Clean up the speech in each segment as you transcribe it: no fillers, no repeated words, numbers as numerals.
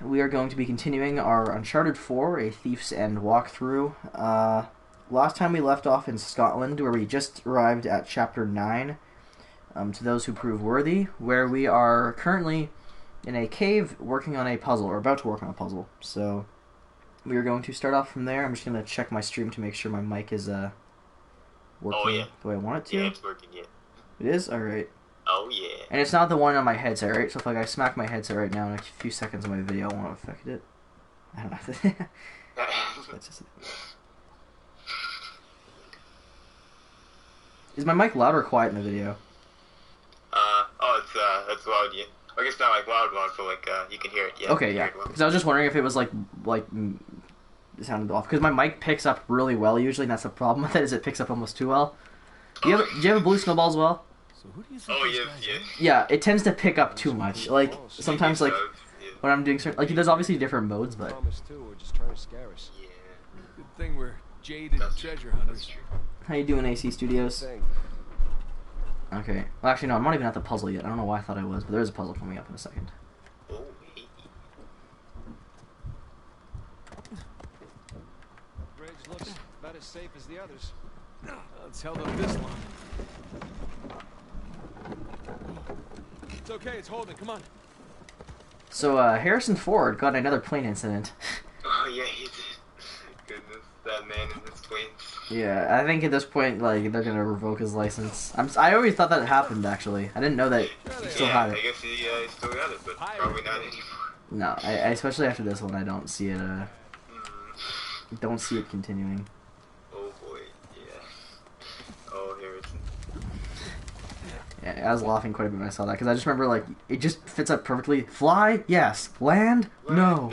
we are going to be continuing our Uncharted 4, A Thief's End walkthrough. Last time we left off in Scotland, where we just arrived at Chapter 9, to those who prove worthy, where we are currently in a cave working on a puzzle, or about to work on a puzzle. So, we are going to start off from there. I'm just going to check my stream to make sure my mic is working the way I want it to. Yeah, it's working, yeah. It is? Alright. Oh, yeah. And it's not the one on my headset, right? So if like I smack my headset right now in a few seconds of my video, it won't affect it. I don't know. That's just... Is my mic loud or quiet in the video? It's loud, yeah. I guess not like loud, but like, you can hear it, yeah. Okay, yeah. Because I was just wondering if it was like it sounded off. Because my mic picks up really well usually, and that's the problem with it, is it picks up almost too well. Do you have a blue snowball as well? So who do you think yeah. Yeah, it tends to pick up too much. Like, sometimes, like, when I'm doing certain... Like, there's obviously different modes, but... Just trying to scare us. Yeah. Good thing we're jaded treasure hunters. How you doing, AC Studios? Okay. Well, actually, no, I'm not even at the puzzle yet. I don't know why I thought I was, but there is a puzzle coming up in a second. Oh, hey. Bridge looks about as safe as the others. It's held up this long. It's okay, it's holding, come on. So, Harrison Ford got another plane incident. Oh, yeah, he did. Goodness, that man in his twins. Yeah, I think at this point, like, they're gonna revoke his license. I always thought that happened, actually. I didn't know that he still had it. I guess he still got it, but probably not anymore. No, I especially after this one, I don't see it, don't see it continuing. Oh, boy, yeah. Oh, Harrison. Yeah, I was laughing quite a bit when I saw that, because I just remember, like, it just fits up perfectly. Fly? Yes. Land? No.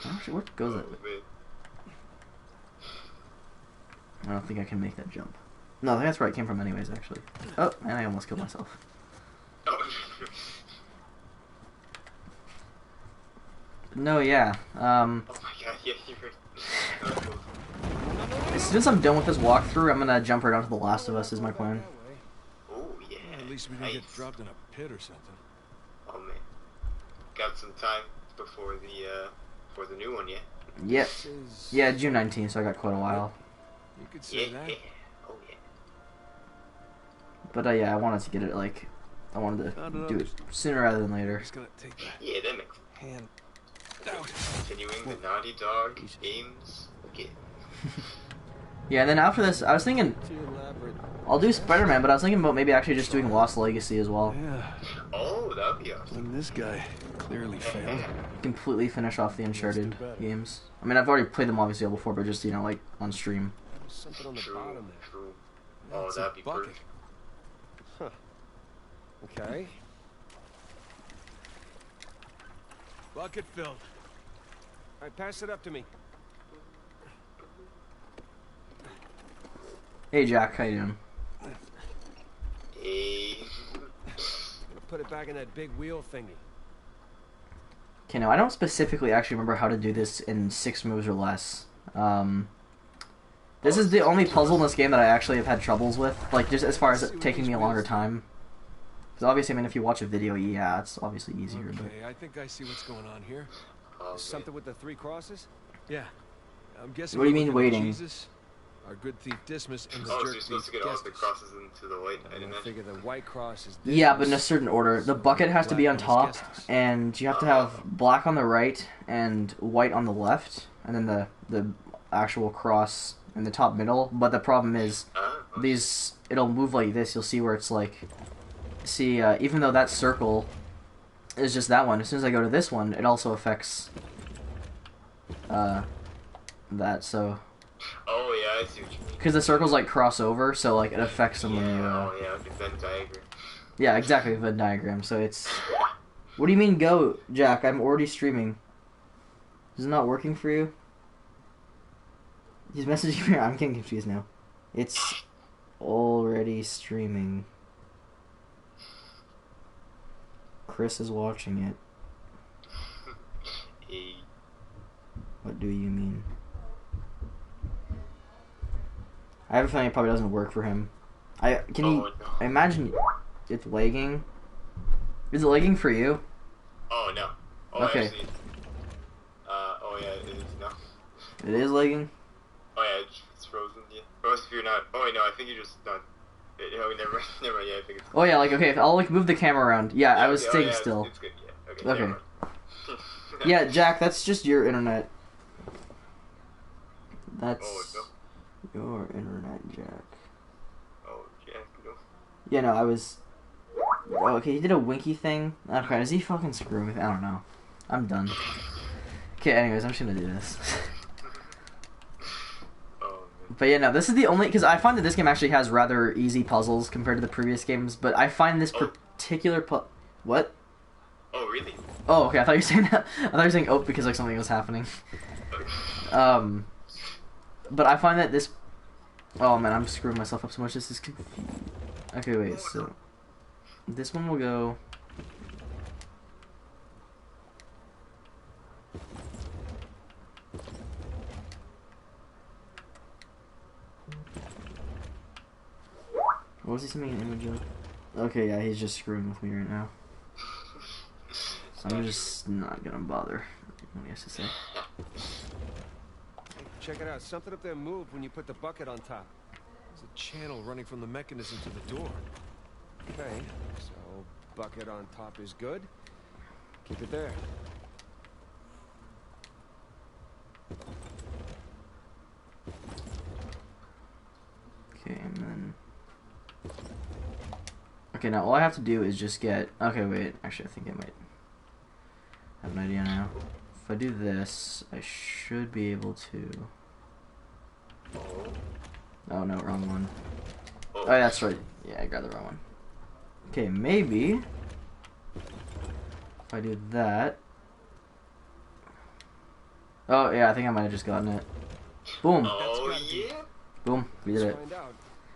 Actually, what goes that way? I don't think I can make that jump. No, I think that's where I came from anyways, actually. Oh, and I almost killed myself. No, yeah. Oh my god, yeah, you're right. As soon as I'm done with this walkthrough, I'm gonna jump right onto The Last of Us, is my plan. Oh, yeah. At least we didn't get dropped in a pit or something. Oh, man. Got some time before the new one, yeah? Yep. Yeah, June 19th, so I got quite a while. You could say that. Yeah. Oh, yeah. But, yeah, I wanted to get it, like, I wanted to do it sooner rather than later. Just gonna take that Yeah, that makes hand out. Continuing the Naughty Dog games. Okay. Yeah, and then after this, I was thinking, Too elaborate. I'll do Spider-Man, but I was thinking about maybe actually just doing Lost Legacy as well. Yeah. Oh, that would be awesome. And this guy clearly failed. Completely finish off the Uncharted games. I mean, I've already played them obviously all before, but just, you know, like, on stream. There's something on the bottom there. True. Oh, That's that'd a be bucket. perfect. Huh. Okay. Bucket filled. Alright, pass it up to me. Hey, Jack, how you doing? Hey. Put it back in that big wheel thingy. Okay, now I don't specifically actually remember how to do this in 6 moves or less. This is the only puzzle in this game that I actually have had troubles with, like, just as far as it taking me a longer time. Because obviously, I mean, if you watch a video, yeah, it's obviously easier. Okay, But... I think I see what's going on here. Oh, Something with the 3 crosses? Yeah. I'm guessing. What do you we're mean looking at waiting? Jesus, our good thief Dismas, and the so jerk you're supposed to thief get all the Gestus. crosses into the light. I And didn't I know. figure the white cross is Yeah, but in a Dismas, certain order. The bucket has to be on black top, is Gestus. and you have to have black on the right and white on the left, and then the actual cross in the top middle. But the problem is, it'll move like this. You'll see where it's like, even though that circle is just that one, as soon as I go to this one, it also affects that, so... Oh, yeah, I see what you mean. Because the circles, like, cross over, so, like, it affects them when you, Oh, yeah, like a Venn diagram. Yeah, exactly, the Venn diagram, so it's... What do you mean go, Jack? I'm already streaming. Is it not working for you? He's messaging me. I'm getting confused now. It's already streaming. Chris is watching it. Hey. What do you mean? I have a feeling it probably doesn't work for him. I imagine it's lagging. Is it lagging for you? Oh no. Oh, Okay. actually. Oh yeah, it is no. It is lagging? Oh yeah, it's frozen. Yeah. Or else if you're not. Oh wait, no, I think you're just not. Oh, never, never. Yeah, I think it's. Oh yeah, like, okay, if I'll, like, move the camera around. Yeah, I was okay, staying yeah, still. It's good, yeah. Okay, Okay. never mind. Yeah, Jack, that's just your internet. That's Oh, no. your internet, Jack. Oh, Jack, no. Yeah, no, I was... Oh, okay, he did a winky thing. Okay, is he fucking screwing with... I don't know. I'm done. Okay, anyways, I'm just gonna do this. Oh, man. But yeah, no, this is the only... Because I find that this game actually has rather easy puzzles compared to the previous games, but I find this particular What? Oh, really? Oh, okay, I thought you were saying that. I thought you were saying oh because, like, something was happening. But I find that this... Oh, man, I'm screwing myself up so much. This is confusing. Okay, wait, so... This one will go... What was he sending an image of? Okay, yeah, he's just screwing with me right now. So I'm just not gonna bother. What he has to say. Hey, check it out. Something up there moved when you put the bucket on top. There's a channel running from the mechanism to the door. Okay, so bucket on top is good. Keep it there. Okay, and then... Okay, now all I have to do is just get... Okay, wait. Actually, I think I might have an idea now. If I do this, I should be able to... Oh, no, wrong one. Oh, yeah, that's right. Yeah, I grabbed the wrong one. Okay, maybe... If I do that... Oh, yeah, I think I might have just gotten it. Boom. Oh, yeah? Boom, we did it. Find out.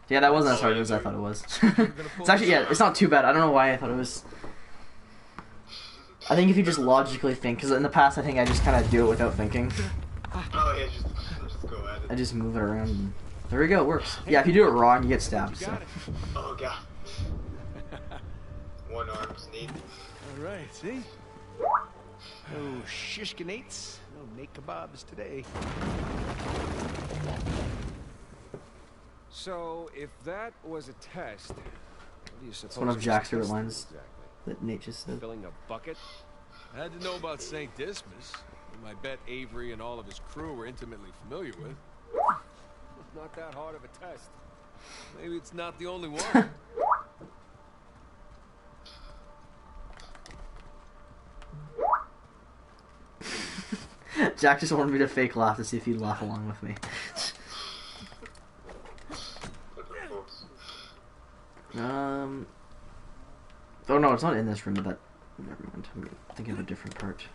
Yeah, that wasn't as hard as I thought it was. It's actually, yeah, it's not too bad. I don't know why I thought it was... I think if you just logically think, because in the past I think I just kind of do it without thinking. Oh, yeah, just go at it. I just move it around and there we go, it works. Yeah, if you do it wrong, you get stabbed, so... Oh, God. One arm's needed. Alright, see? No shishkinates, no naked kebabs today. So, if that was a test, what do you suppose? It's one of was Jack's favorite testing lines exactly? that Nate just said. Filling a bucket? I had to know about St. Dismas, whom I bet Avery and all of his crew were intimately familiar with. It's not that hard of a test. Maybe it's not the only one. Jack just wanted me to fake laugh to see if he'd laugh along with me. Oh no, it's not in this room, but that... Never mind. I'm thinking of a different part.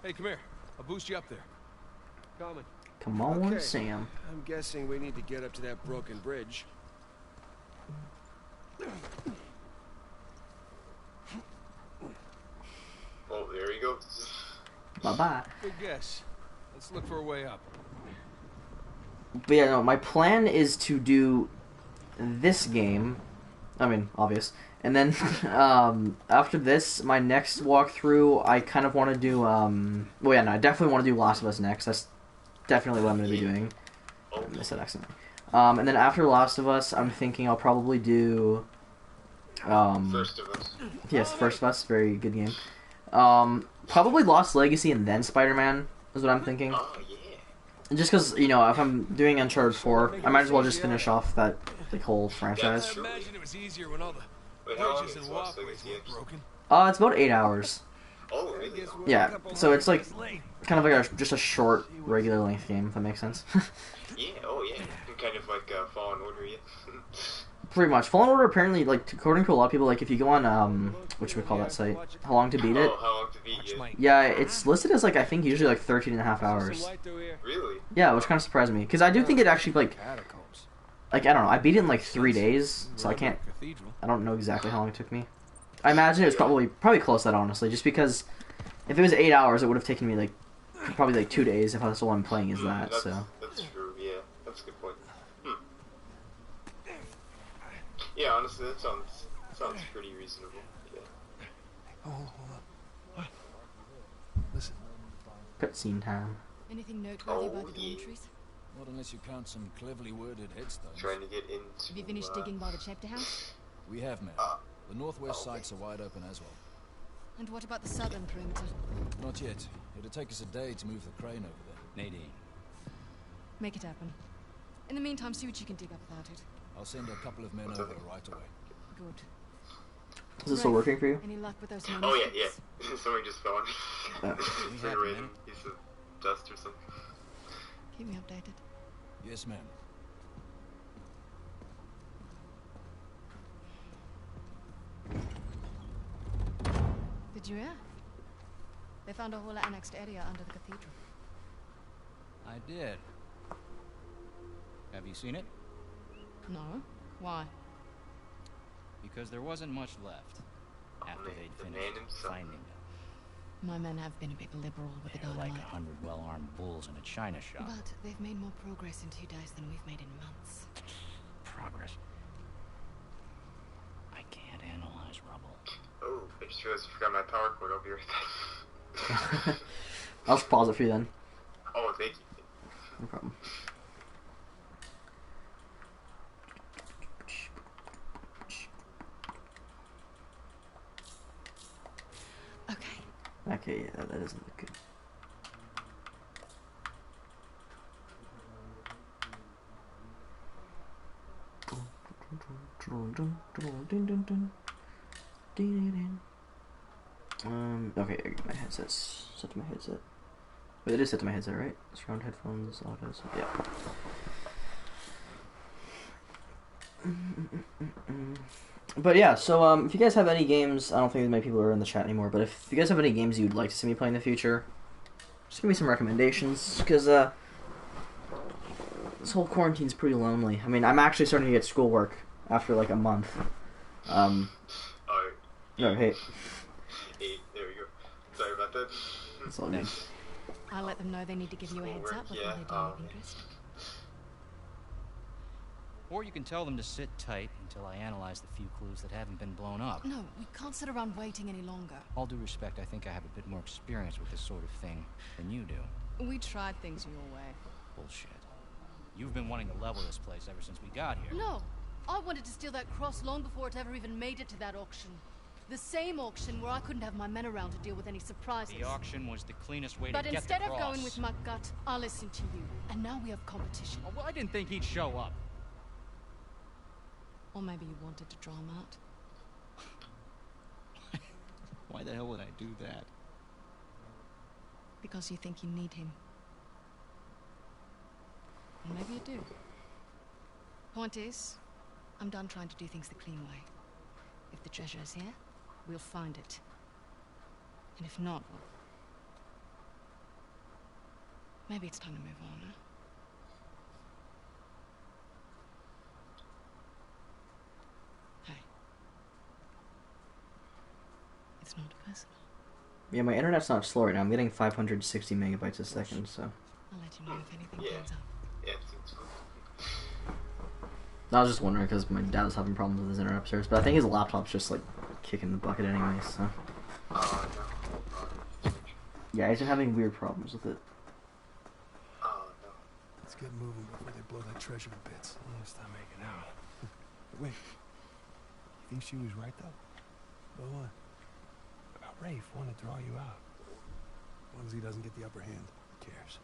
Hey, come here. I'll boost you up there. Coming. Come on, Okay. Sam. I'm guessing we need to get up to that broken bridge. Oh, there you go. Bye-bye. Good guess. Let's look for a way up. But yeah, no, my plan is to do this game. I mean, obvious. And then, after this, my next walkthrough, I kind of want to do, well, yeah, no, I definitely want to do Last of Us next. That's definitely what I'm going to be doing. I missed that accidentally. And then after Last of Us, I'm thinking I'll probably do, First of Us. yes, First of Us, very good game. Probably Lost Legacy and then Spider-Man is what I'm thinking. Oh, yeah. Just because, you know, if I'm doing Uncharted 4, I might as well just finish off that, like, whole franchise. I imagine it was easier when all the Wait, how long bridges is and Lost walkways Legacy? were broken. It's about 8 hours. Oh, really? Yeah, so it's like kind of like just a short, regular length game, if that makes sense. Yeah, oh, yeah. Kind of like Fallen Order, yeah. Pretty much. Fallen Order apparently, like, according to a lot of people, like, if you go on, what we call that site? How Long to Beat It? Oh, how long to beat, yeah. Yeah, it's listed as, like, I think usually, like, 13 and a half hours. Really? Yeah, which kind of surprised me. Because I do think it actually, like, I don't know, I beat it in, like, 3 days, so I don't know exactly how long it took me. I imagine it was probably close to that, honestly, just because if it was 8 hours, it would have taken me, like, probably, like, 2 days if that's all I'm playing is that, so. That's true, yeah. That's a good point. Yeah, honestly, that sounds pretty reasonable. Yeah. Oh, hold on. Listen. Cutscene time. Anything noteworthy about the yeah. dormitories? Not unless you count some cleverly worded headstones. Trying to get into. Have you finished digging by the chapter house? We have, ma'am. The northwest sites are wide open as well. And what about the southern perimeter? Not yet. It'll take us a day to move the crane over there. Nadine. Make it happen. In the meantime, see what you can dig up without it. I'll send a couple of men over right away. Good. Is this still working for you? Any luck with those Oh manuscripts? yeah. Somebody just fell on me. Oh. It's like a random piece of dust or something. Keep me updated. Yes, ma'am. Did you hear? They found a whole annexed area under the cathedral. I did. Have you seen it? No? Why? Because there wasn't much left after they'd The man finished himself. finding them. My men have been a bit liberal with the They're like dynamite. 100 well-armed bulls in a china shop. But they've made more progress in 2 days than we've made in months. Progress. I can't analyze rubble. Oh, I just realized I forgot my power cord. I'll be right back. I'll just pause it for you then. Oh, thank you. No problem. Okay. Okay, yeah, that doesn't look good. Okay, I got my headset's set to my headset. Wait, it is set to my headset, right? Surround headphones, autos, yeah. But yeah, so if you guys have any games, I don't think many people are in the chat anymore, but if you guys have any games you'd like to see me play in the future, just give me some recommendations, because this whole quarantine's pretty lonely. I mean, I'm actually starting to get schoolwork after like a month. Oh, No, hey, hey, there we go. Sorry about that. it's all good. I'll let them know they need to give you a heads up before Yeah, they do anything interesting. Or you can tell them to sit tight until I analyze the few clues that haven't been blown up. No, we can't sit around waiting any longer. All due respect, I think I have a bit more experience with this sort of thing than you do. We tried things your way. Bullshit. You've been wanting to level this place ever since we got here. No, I wanted to steal that cross long before it ever even made it to that auction. The same auction where I couldn't have my men around to deal with any surprises. The auction was the cleanest way But to get the instead cross. of going with my gut, I listened to you. And now we have competition. Oh, well, I didn't think he'd show up. Or maybe you wanted to draw him out. Why the hell would I do that? Because you think you need him. And maybe you do. Point is, I'm done trying to do things the clean way. If the treasure is here, we'll find it. And if not, well, maybe it's time to move on, huh? Hey. It's not personal. Yeah, my internet's not slow right now. I'm getting 560 megabytes a second, so. I'll let you know if anything Yeah. turns up. Yeah, it seems cool. I was just wondering because my dad was having problems with his internet upstairs, but I think his laptop's just like kicking the bucket anyway, so. Oh, no. Yeah, he's been having weird problems with it. Oh, no. Let's get moving before they blow that treasure to bits. Yeah, stop making out. Wait. You think she was right, though? About what? About Rafe wanting to draw you out. As long as he doesn't get the upper hand, who cares?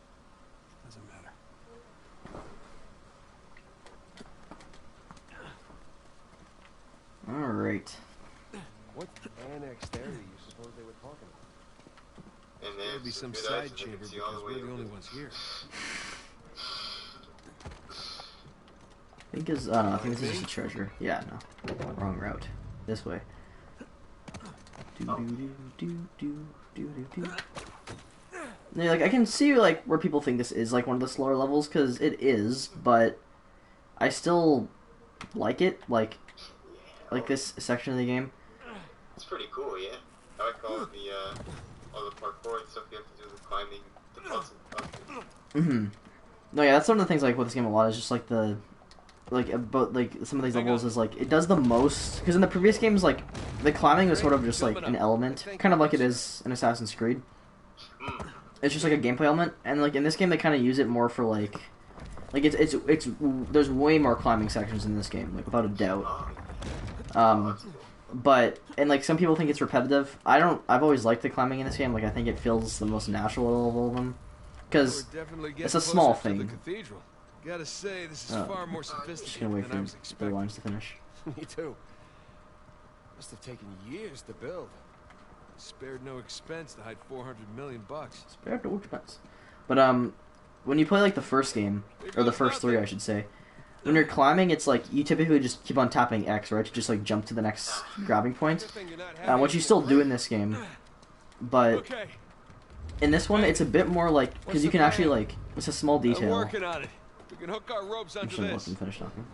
Doesn't matter. Alright. What annexed area you suppose they were talking about? And There'd be there's some good side eyes, so they can chamber see all because way we're the only over. ones here. I think this is just a treasure. Yeah, no. Wrong route. This way. Yeah, like I can see like where people think this is like one of the slower levels because it is, but I still like it. Like this section of the game. It's pretty cool, yeah. I like all the parkour and stuff you have to do, the climbing, the puzzle. No, yeah, that's one of the things I like with this game a lot is just like the like about like some of these Hang levels on. is like it does the most because in the previous games like the climbing was sort of just like an element, kind of like it is in Assassin's Creed. It's just like a gameplay element, and like in this game they kind of use it more for like it's there's way more climbing sections in this game, like without a doubt. But and like some people think it's repetitive. I've always liked the climbing in this game. Like I think it feels the most natural of all of them because We're definitely getting it's a small closer to thing. the cathedral. Gotta say, this is far more Just gonna sophisticated wait than for I was the expecting. lines to finish. Me too. Must have taken years to build. Spared no expense to hide 400 million bucks. Spared no expense. But when you play like the first game or the first three, I should say, when you're climbing, it's like you typically just keep on tapping X, right, to just like jump to the next grabbing point. Good thing you're not having Which you still do in this game, but Okay, in this one it's a bit more like because you can actually like it's a small I'm detail. working on it. We can hook our ropes I'm onto just gonna let this. them finish talking.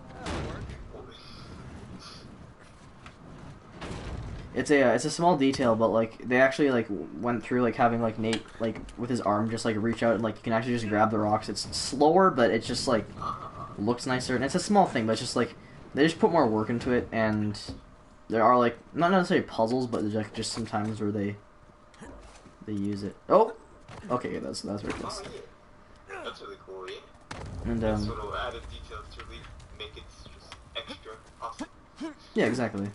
It's a small detail, but like they actually like went through like having like Nate like with his arm just like reach out and like you can actually just grab the rocks. It's slower, but it's just like looks nicer, and it's a small thing, but it's just like they just put more work into it, and there are like not necessarily puzzles, but there's like just some times where they use it. Oh, okay, yeah, that's very close. Oh, yeah. That's really cool, yeah. And That's little added details to really make it just extra awesome. yeah, exactly.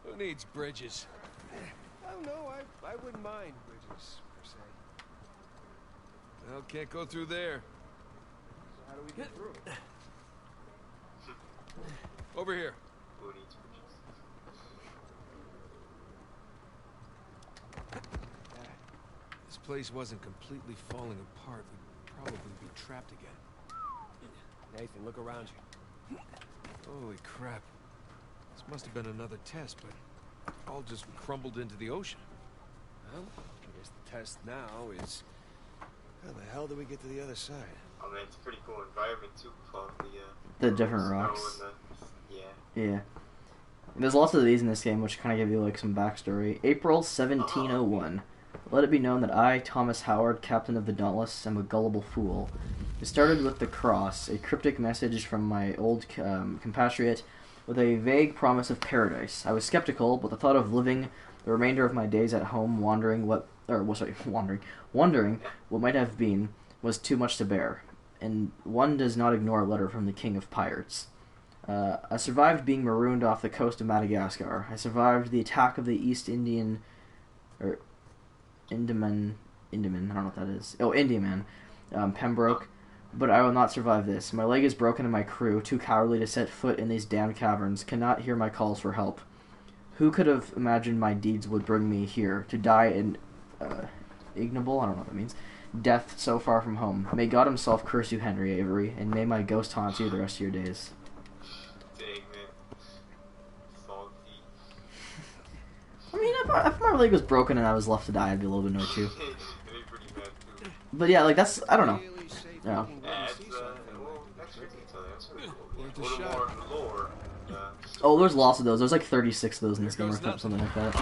Who needs bridges? Oh no, I wouldn't mind bridges per se. Well, can't go through there. So how do we get through? Over here. Who needs bridges? This place wasn't completely falling apart. We'd probably be trapped again. Nathan, look around you. Holy crap. This must have been another test, but all just crumbled into the ocean. Well, I guess the test now is how the hell do we get to the other side? Oh man, it's a pretty cool environment too with all The different snow rocks. and yeah. Yeah. There's lots of these in this game, which kind of give you like some backstory. April 1701. Let it be known that I, Thomas Howard, captain of the Dauntless, am a gullible fool. It started with the cross, a cryptic message from my old compatriot with a vague promise of paradise. I was skeptical, but the thought of living the remainder of my days at home wondering what might have been was too much to bear. And one does not ignore a letter from the king of pirates. I survived being marooned off the coast of Madagascar. I survived the attack of the East Indian, or Indiaman, I don't know what that is. Oh, Indiaman, Pembroke. But I will not survive this. My leg is broken and my crew, too cowardly to set foot in these damned caverns, cannot hear my calls for help. Who could have imagined my deeds would bring me here, to die in ignoble, I don't know what that means, death so far from home. May God himself curse you, Henry Avery, and may my ghost haunt you the rest of your days. Dang man. Salty. I mean, if my leg was broken and I was left to die, I'd be a little bit annoyed too. It'd be pretty bad too. But yeah, like that's, I don't know. Really safe Yeah. looking way Yeah, to it's see something well, like extra detail. That's really cool. Worth A a little shot. more lore. Oh, there's lots of those. There's like 36 of those in this Here game or goes something like that.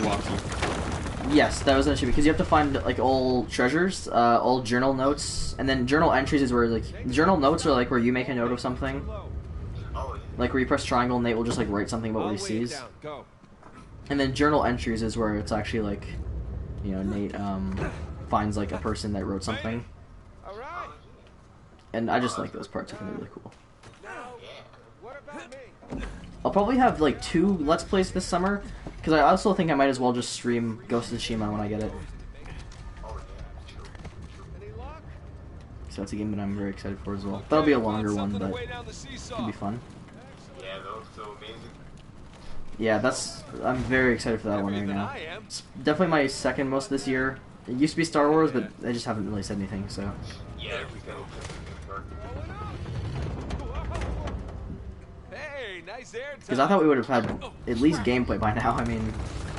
nothing. Yes, that was an issue because you have to find like all treasures, all journal notes, and then journal entries is where like journal notes are like where you make a note of something, Oh yeah. like where you press triangle and Nate will just like write something about what he sees, Go. and then journal entries is where it's actually like, you know, Nate finds like a person that wrote something, All right. and I just like those parts. I think they're really cool. Now, what about me? I'll probably have like 2 Let's Plays this summer, because I also think I might as well just stream Ghost of Tsushima when I get it. Oh yeah. True. Any luck? So that's a game that I'm very excited for as well. That'll be a longer one, but it'll be fun. Yeah, that looks so amazing. Yeah, I'm very excited for that one right now. It's definitely my second most this year. It used to be Star Wars, but they just haven't really said anything, so. Yeah, we got Hey, nice air Because I thought we would have had at least gameplay by now. I mean,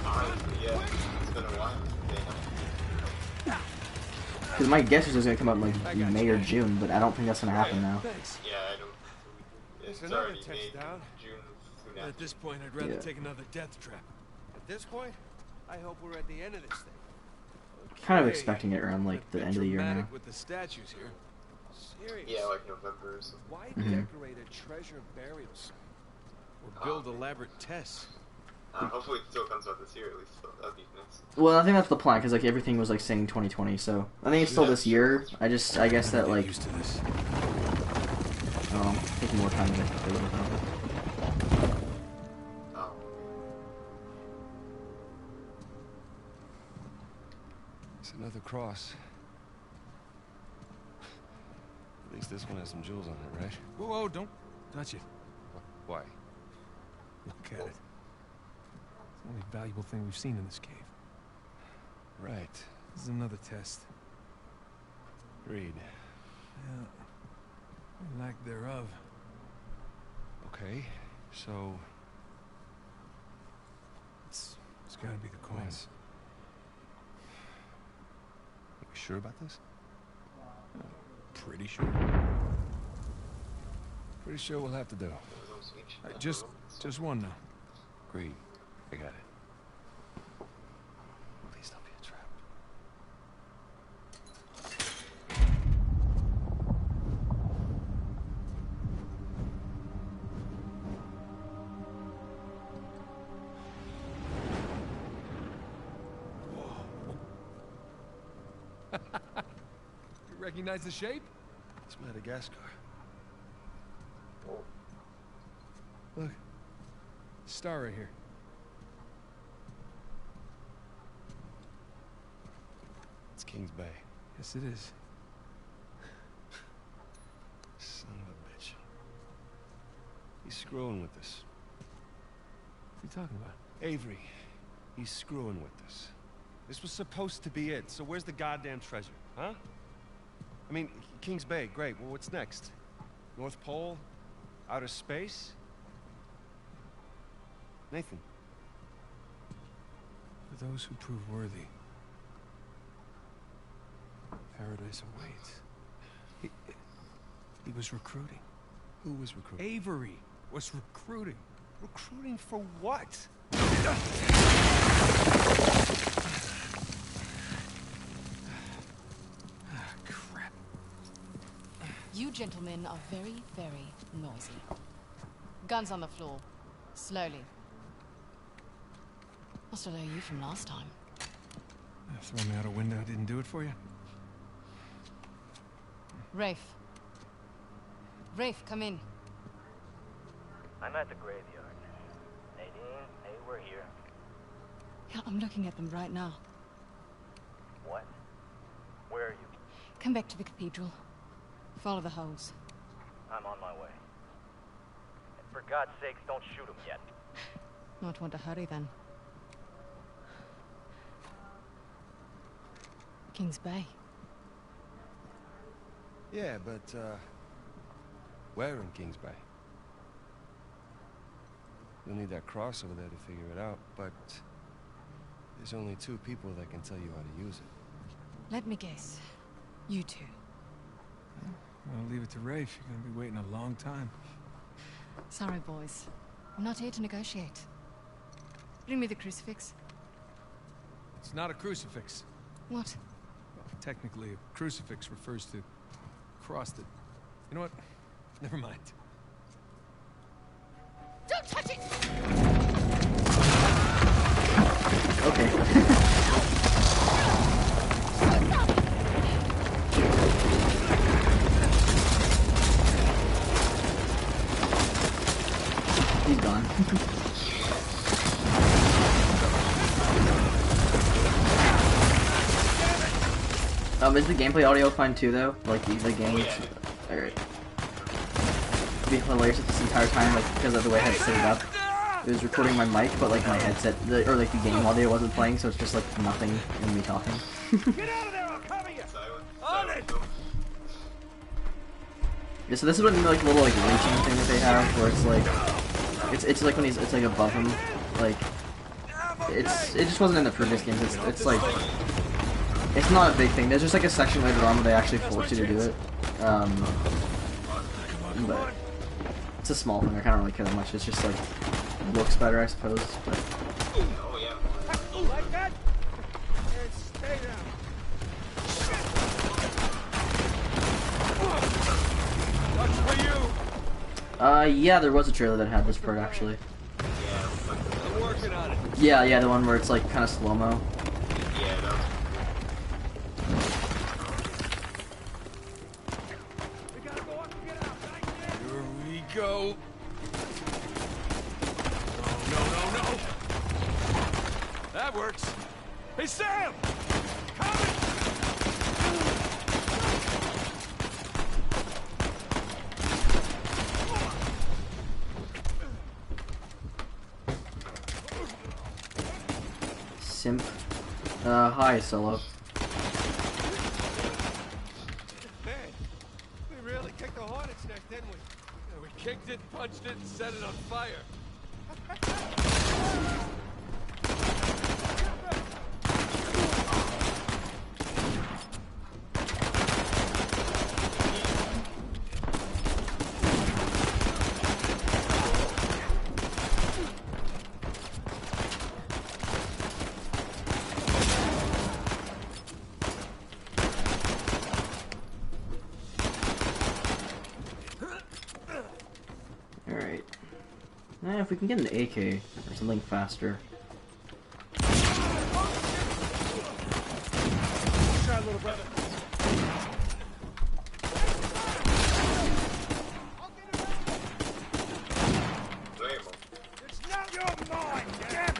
honestly, yeah. It's been a while. because my guess is it's going to come out in like May or June, but I don't think that's going to happen now. Thanks. Yeah, I don't. It's There's another already made touchdown. June soon At after. this point, I'd rather Yeah. take another death trap. At this point, I hope we're at the end of this thing. Kind of Okay. expecting it around like the Bit end of the year now. dramatic with the statues here. Serious? Yeah, like November or something. Why Mhm. decorate a treasure burial site? Or build elaborate tests. Hopefully it still comes out this year at least, so that'd be nice. Well, I think that's the plan because like everything was like saying 2020, so I think it's still this year. I guess that like Used to this. taking more time to get through it. Oh. It's another cross. At least this one has some jewels on it, right? Whoa, whoa, don't touch it. Why? Look at it. It's the only valuable thing we've seen in this cave. Right. This is another test. Read. Yeah. Or lack thereof. Okay, so... It's gotta be the coins. You sure about this? Pretty sure. Pretty sure we'll have to do. Just one now. Agreed. I got it. Please don't be a trap. You recognize the shape? It's Madagascar. Look. Star right here. It's Kings Bay. Yes, it is. Son of a bitch. He's screwing with us. What are you talking about? Avery. He's screwing with us. This was supposed to be it, so where's the goddamn treasure, huh? I mean, Kings Bay, great. Well, what's next? North Pole? Outer space? Nathan. For those who prove worthy, paradise awaits. He was recruiting. Who was recruiting? Avery was recruiting. Recruiting for what? Crap. You gentlemen are very, very noisy. Guns on the floor. Slowly. Must have known you from last time. Throw me out a window didn't do it for you? Rafe. Rafe, come in. I'm at the graveyard. Nadine, hey, we're here. Yeah, I'm looking at them right now. What? Where are you? Come back to the cathedral. Follow the holes. I'm on my way. And for God's sakes, don't shoot him yet. Might want to hurry then. Kings Bay. Yeah, but, where in Kings Bay? You'll need that cross over there to figure it out, but there's only 2 people that can tell you how to use it. Let me guess. You two. I'll leave it to Rafe. You're gonna be waiting a long time. Sorry, boys. I'm not here to negotiate. Bring me the crucifix. It's not a crucifix. What? Well, technically, a crucifix refers to a cross that... You know what? Never mind. Don't touch it! Okay. He's gone. Is the gameplay audio fine too, though? Like the games? Alright. It'd be hilarious if this entire time, like, because of the way I had set it up, it was recording my mic, but like my headset, or like the game audio wasn't playing, so it's just like nothing in me talking. Get out of there! I'll cover you! Silent. On it! Yeah, so this is what like little like reaching thing that they have, where it's like, it's like when it's like above him, like, it just wasn't in the previous games. It's like, it's not a big thing. There's just like a section later on where they actually force you to do it. But it's a small thing. I can't really care that much. It's just like looks better, I suppose. But Oh yeah. Like that? And stay down. Yeah, there was a trailer that had this part actually. Yeah, I'm working on it. Yeah, the one where it's like kind of slow-mo. yeah, that was We gotta go up and get out. Here we go. No. That works. Hey, Sam! Coming! Simp. Hi, Solo. Man, we really kicked the hornet's nest, didn't we? Yeah, we kicked it, punched it, and set it on fire. Alright. If we can get an AK or something faster. Try, little brother. Blame him. It's not your mind, damn it!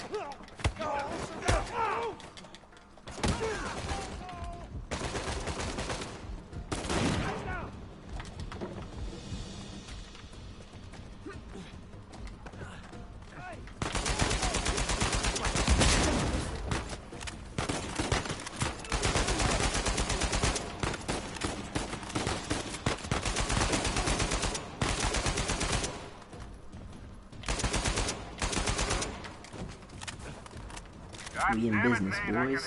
We in business, boys.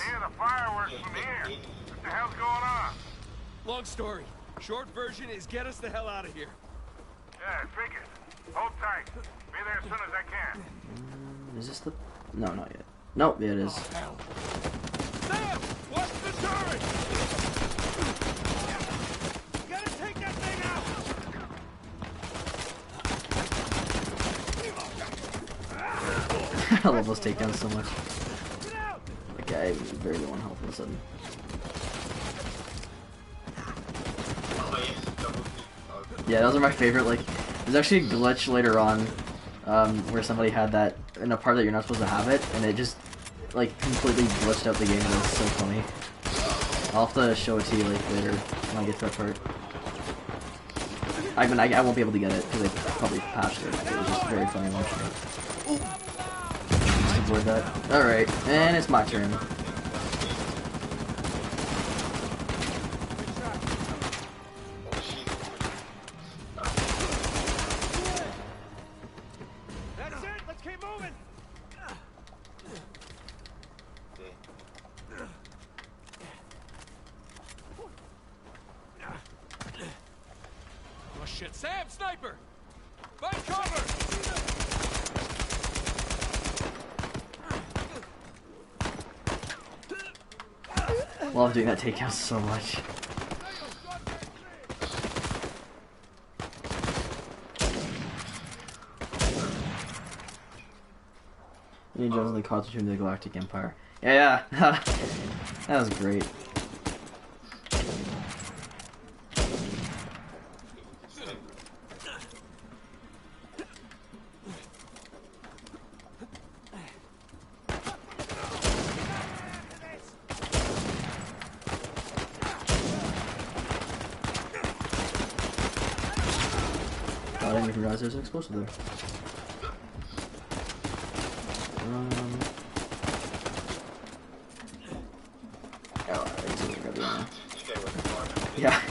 Long story. Short version is get us the hell out of here. Yeah, figured. Hold tight. Be there as soon as I can. Is this the... No, not yet. Nope, yeah, it is. Sam! Watch the turret! Gotta take that thing out! I love those takedowns so much. Like, I have very low on health all of a sudden. Oh, yeah, double team. Oh, Yeah, those are my favorite. Like, there's actually a glitch later on where somebody had that in a part that you're not supposed to have it, and it just like completely glitched out the game. And it was so funny. I'll have to show it to you like later when I get to that part. I mean, I won't be able to get it because they probably patched it. It was just very funny watching it. Just avoid that. All right, and it's my turn. That's it! Let's keep moving! Oh shit, Sam! Sniper! Find cover! Love doing that takedown so much. Indiana Jones and the Constitution of the Galactic Empire. Yeah, that was great. I didn't even realize there was an explosive there. Oh, I didn't grab the ammo. Yeah.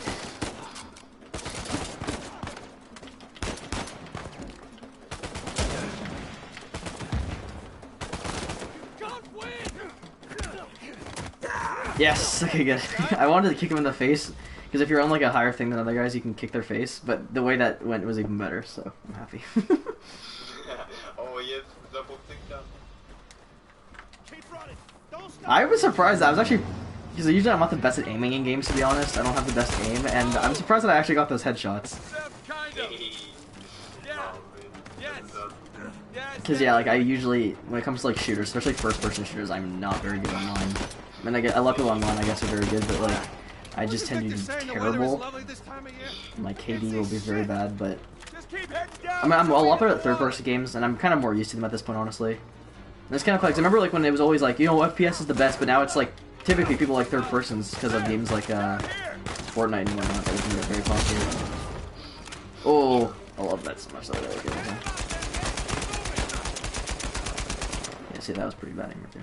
Yes. Okay, good. I wanted to kick him in the face because if you're on like a higher thing than other guys, you can kick their face. But the way that went was even better, so I'm happy. Oh, yes, double takedown. I was surprised. I was actually because usually I'm not the best at aiming in games. To be honest, I don't have the best aim, and I'm surprised that I actually got those headshots. Kind of. Hey. Yeah, Because yeah, like I usually, when it comes to like shooters, especially first-person shooters, I'm not very good online. I mean, a lot of people online, I guess, are very good, but like I just tend to be terrible. My KD will be very bad, but I mean, I'm a lot better at third-person games, and I'm kind of more used to them at this point, honestly. And it's kind of cool, 'cause I remember like when it was always like, you know, FPS is the best, but now it's like typically people like third persons because of games like Fortnite and whatnot that was very popular. Oh, I love that so much. Yeah, see, that was pretty bad right there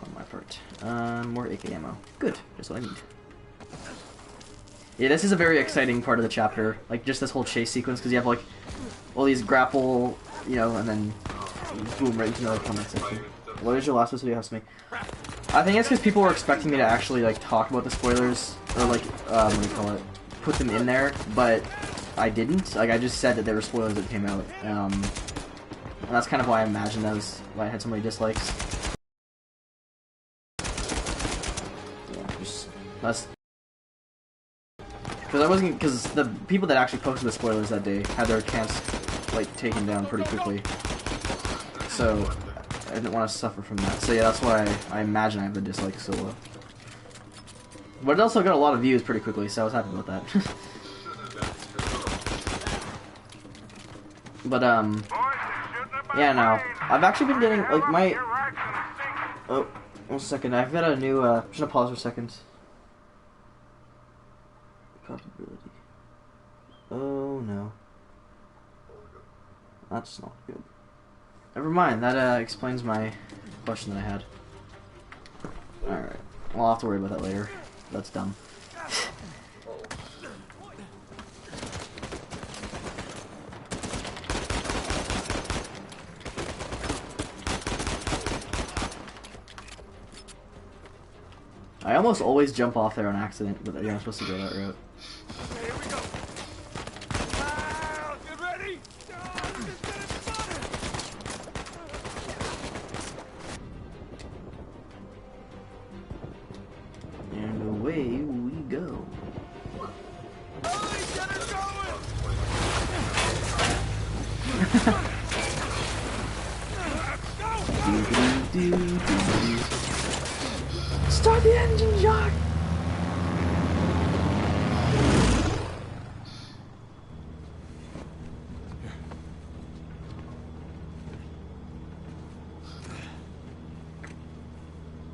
on my part. More AK ammo. Good, just what I need. Yeah, this is a very exciting part of the chapter, like just this whole chase sequence, because you have like all these grapple, you know, and then boom, right into another comment section. What did your last video ask me? I think it's because people were expecting me to actually like talk about the spoilers, or like, what do you call it, put them in there, but I didn't. Like, I just said that there were spoilers that came out, and that's kind of why I imagined that was why I had so many dislikes. Yeah, that's because I wasn't, because the people that actually posted the spoilers that day had their accounts like taken down pretty quickly, so I didn't want to suffer from that. So yeah, that's why I imagine I have the dislikes so low. But it also got a lot of views pretty quickly, so I was happy about that. But yeah, no, I've actually been getting like my. Oh, 1 second. I've got a new. Just gonna pause for a second. Probability. Oh no, that's not good. Never mind. That explains my question that I had. All right. Well, I'll have to worry about that later. That's dumb. I almost always jump off there on accident, but you're not supposed to go that route. Okay, here we go. Wow, get ready. And away we go. Oh, get it going. Start the engine, Jock!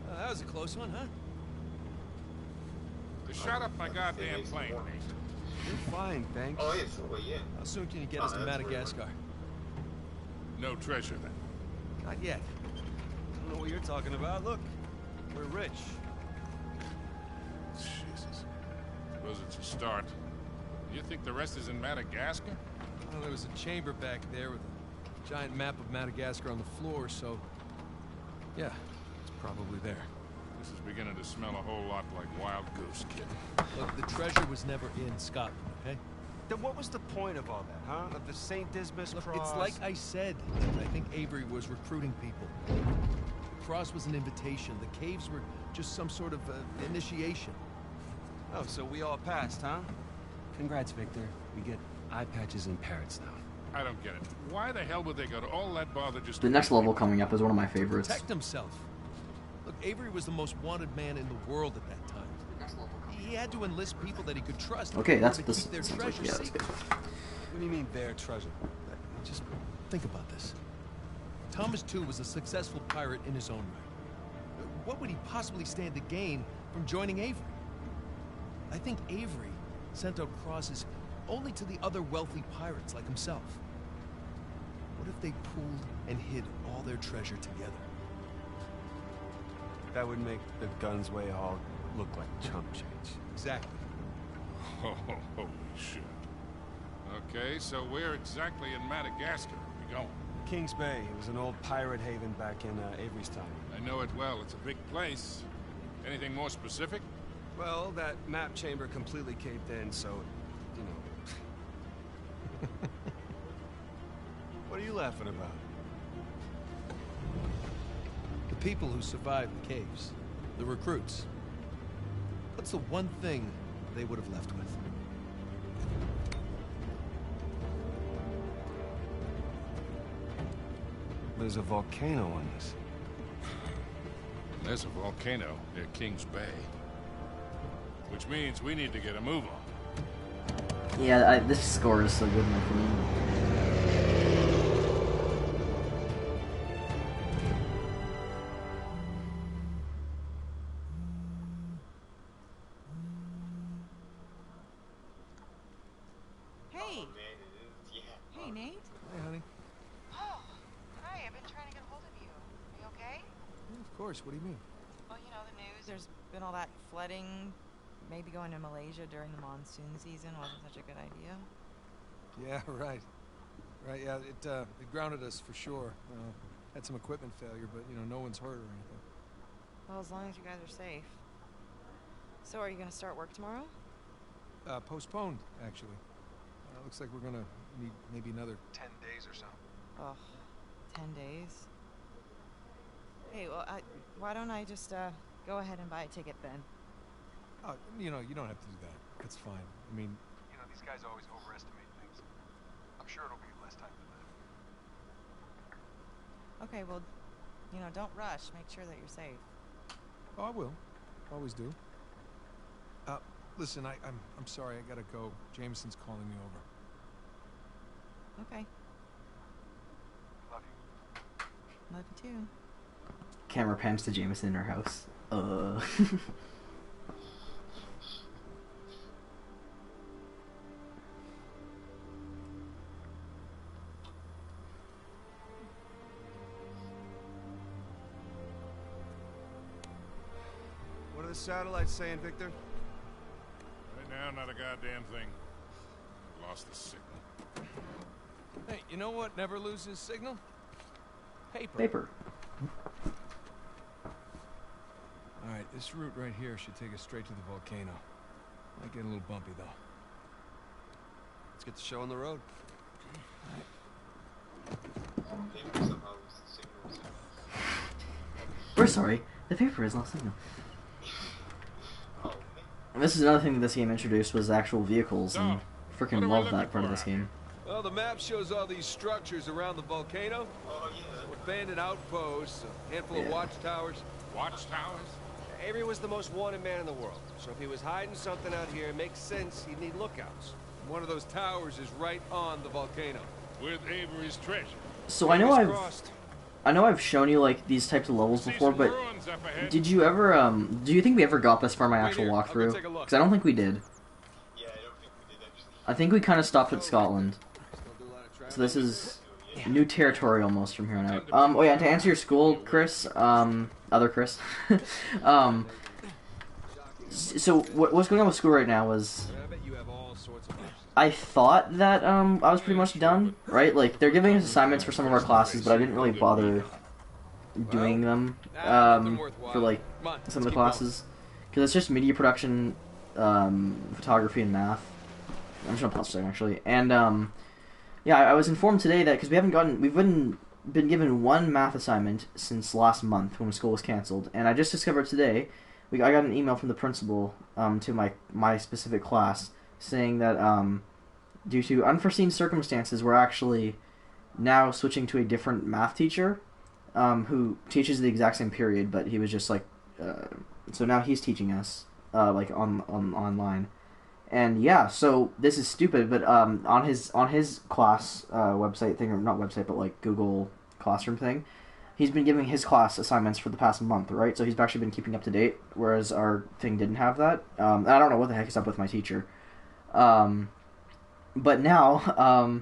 That was a close one, huh? They shot up my goddamn plane. You're fine, thanks. Oh, yes, oh, yeah. How soon can you get us to Madagascar? No treasure then. Not yet. I don't know what you're talking about. Look, we're rich. Jesus. Suppose it's a start. You think the rest is in Madagascar? Well, there was a chamber back there with a giant map of Madagascar on the floor, so yeah, it's probably there. This is beginning to smell a whole lot like Wild Goose, kid. Look, the treasure was never in Scotland, okay? Then what was the point of all that, huh? Of the St. Dismas Look, cross? it's like I said. I think Avery was recruiting people. The cross was an invitation. The caves were just some sort of initiation. Oh, so we all passed, huh? Congrats, Victor. We get eye patches and parrots now. I don't get it. Why the hell would they go to all that bother just The next level coming up is one of my favorites. Protect himself. Look, Avery was the most wanted man in the world at that time. He had to enlist people that he could trust. Okay, that's to this. keep their Sounds like, treasure yeah, that's secret. good. What do you mean, their treasure? Just think about this. Thomas II was a successful pirate in his own right. What would he possibly stand to gain from joining Avery? I think Avery sent out crosses only to the other wealthy pirates like himself. What if they pooled and hid all their treasure together? That would make the Gunsway haul look like chump change. Exactly. Oh, holy shit. Okay, so where exactly in Madagascar are we going? Kings Bay. It was an old pirate haven back in Avery's time. I know it well. It's a big place. Anything more specific? Well, that map chamber completely caved in, so, you know. What are you laughing about? The people who survived the caves, the recruits. What's the one thing they would have left with? There's a volcano on this. There's a volcano near Kings Bay. Which means we need to get a move on. Yeah, this score is so good in my opinion. Hey! Oh, man, it is. Yeah. Hey, Nate? Hey, honey. Oh, hi, I've been trying to get a hold of you. Are you okay? Yeah, of course. What do you mean? Well, you know, the news, there's been all that flooding. Maybe going to Malaysia during the monsoon season wasn't such a good idea. Yeah, right. Right, yeah, it grounded us for sure. Had some equipment failure, but, you know, no one's hurt or anything. Well, as long as you guys are safe. So, are you going to start work tomorrow? Postponed, actually. Looks like we're gonna need maybe another 10 days or so. Ugh, 10 days? Hey, well, why don't I just, go ahead and buy a ticket then? Oh, you know, you don't have to do that. That's fine. I mean, you know, these guys always overestimate things. I'm sure it'll be less time than that. Okay, well, you know, don't rush. Make sure that you're safe. Oh, I will. Always do. Listen, I'm sorry. I gotta go. Jameson's calling me over. Okay. Love you. Love you too. Camera pans to Jameson in her house. What are the satellites saying, Victor? Right now, not a goddamn thing. Lost the signal. Hey, you know what never loses signal? Paper. Paper. Alright, this route right here should take us straight to the volcano. Might get a little bumpy, though. Let's get the show on the road. Paper somehow signals. We're sorry. The paper is lost signal. Oh, man. And this is another thing that this game introduced was actual vehicles, and freaking love that part of this game. Well, the map shows all these structures around the volcano. Oh, yeah. Abandoned outposts, a handful of watchtowers. Watchtowers? Avery was the most wanted man in the world, so if he was hiding something out here, it makes sense he'd need lookouts. One of those towers is right on the volcano. With Avery's treasure. So I know I've shown you like these types of levels before, but did you ever do you think we ever got this far in my actual walkthrough? Because I don't think we did. Yeah, I don't think we did actually. I think we kind of stopped at Scotland. So this is new territory almost from here on out. Oh yeah, to answer your school, Chris, other Chris. So what's going on with school right now was I thought that I was pretty much done, right? Like they're giving us assignments for some of our classes, but I didn't really bother doing them for like some of the classes because it's just media production, photography, and math. I'm just gonna pause a second actually, and yeah, I was informed today that because we've been given one math assignment since last month when school was canceled, and I just discovered today I got an email from the principal to my specific class saying that due to unforeseen circumstances, we're actually now switching to a different math teacher who teaches the exact same period, but he was just like so now he's teaching us like on online. And yeah, so this is stupid, but on his class website thing, or not website, but like Google Classroom thing, he's been giving his class assignments for the past month, right? So he's actually been keeping up to date, whereas our thing didn't have that. And I don't know what the heck is up with my teacher. But now,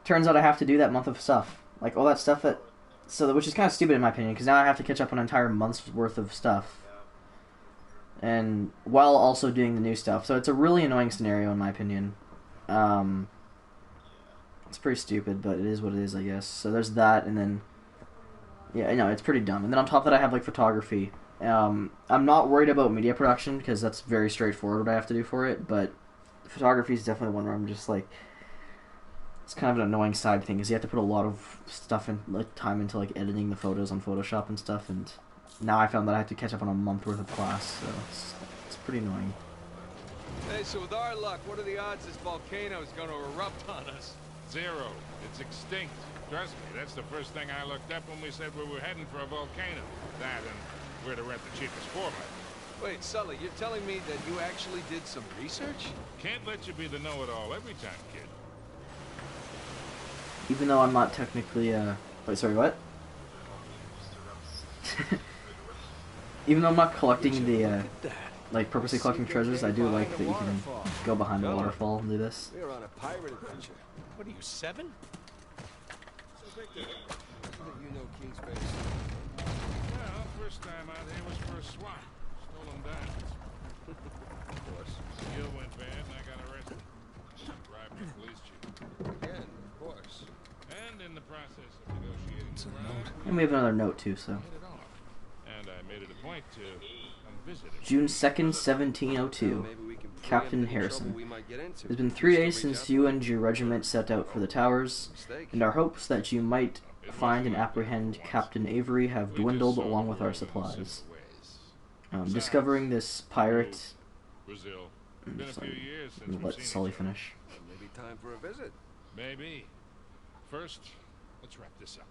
turns out I have to do that month of stuff, like all that stuff which is kind of stupid in my opinion, because now I have to catch up on an entire month's worth of stuff. And while also doing the new stuff. So it's a really annoying scenario in my opinion. It's pretty stupid, but it is what it is, I guess. So there's that, and then yeah, I know it's pretty dumb. And then on top of that I have like photography. I'm not worried about media production because that's very straightforward what I have to do for it, but photography is definitely one where I'm just like, it's kind of an annoying side thing because you have to put a lot of stuff and like time into like editing the photos on Photoshop and stuff, and now I found that I have to catch up on a month worth of class, so it's pretty annoying. Hey, so with our luck, what are the odds this volcano is going to erupt on us? Zero. It's extinct. Trust me, that's the first thing I looked up when we said we were heading for a volcano. That and where to rent the cheapest 4x4. Wait, Sully, you're telling me that you actually did some research? Can't let you be the know-it-all every time, kid. Even though I'm not technically, wait, sorry, what? Even though I'm not collecting the, like, purposely collecting treasures, I do like that you can go behind the waterfall and do this. We're on a pirate adventure. What are you, 7? So, Victor, you know King's Base. Well, first time out here was for a swap. Stolen diamonds. Of course. Deal went bad and I got arrested. Bribed the police chief. Again, of course. And in the process of negotiating the bribe, And we have another note too, so. hit it off. And I made it a point to come visit him. June 2nd, 1702. Captain Harrison. It's been 3 days since you and your regiment set out for the towers, and our hopes that you might find and apprehend Captain Avery have dwindled along with our supplies. Discovering this pirate... Brazil. Been a few years since we've Let seen Sully each other. finish. Maybe time for a visit. Maybe. First, let's wrap this up.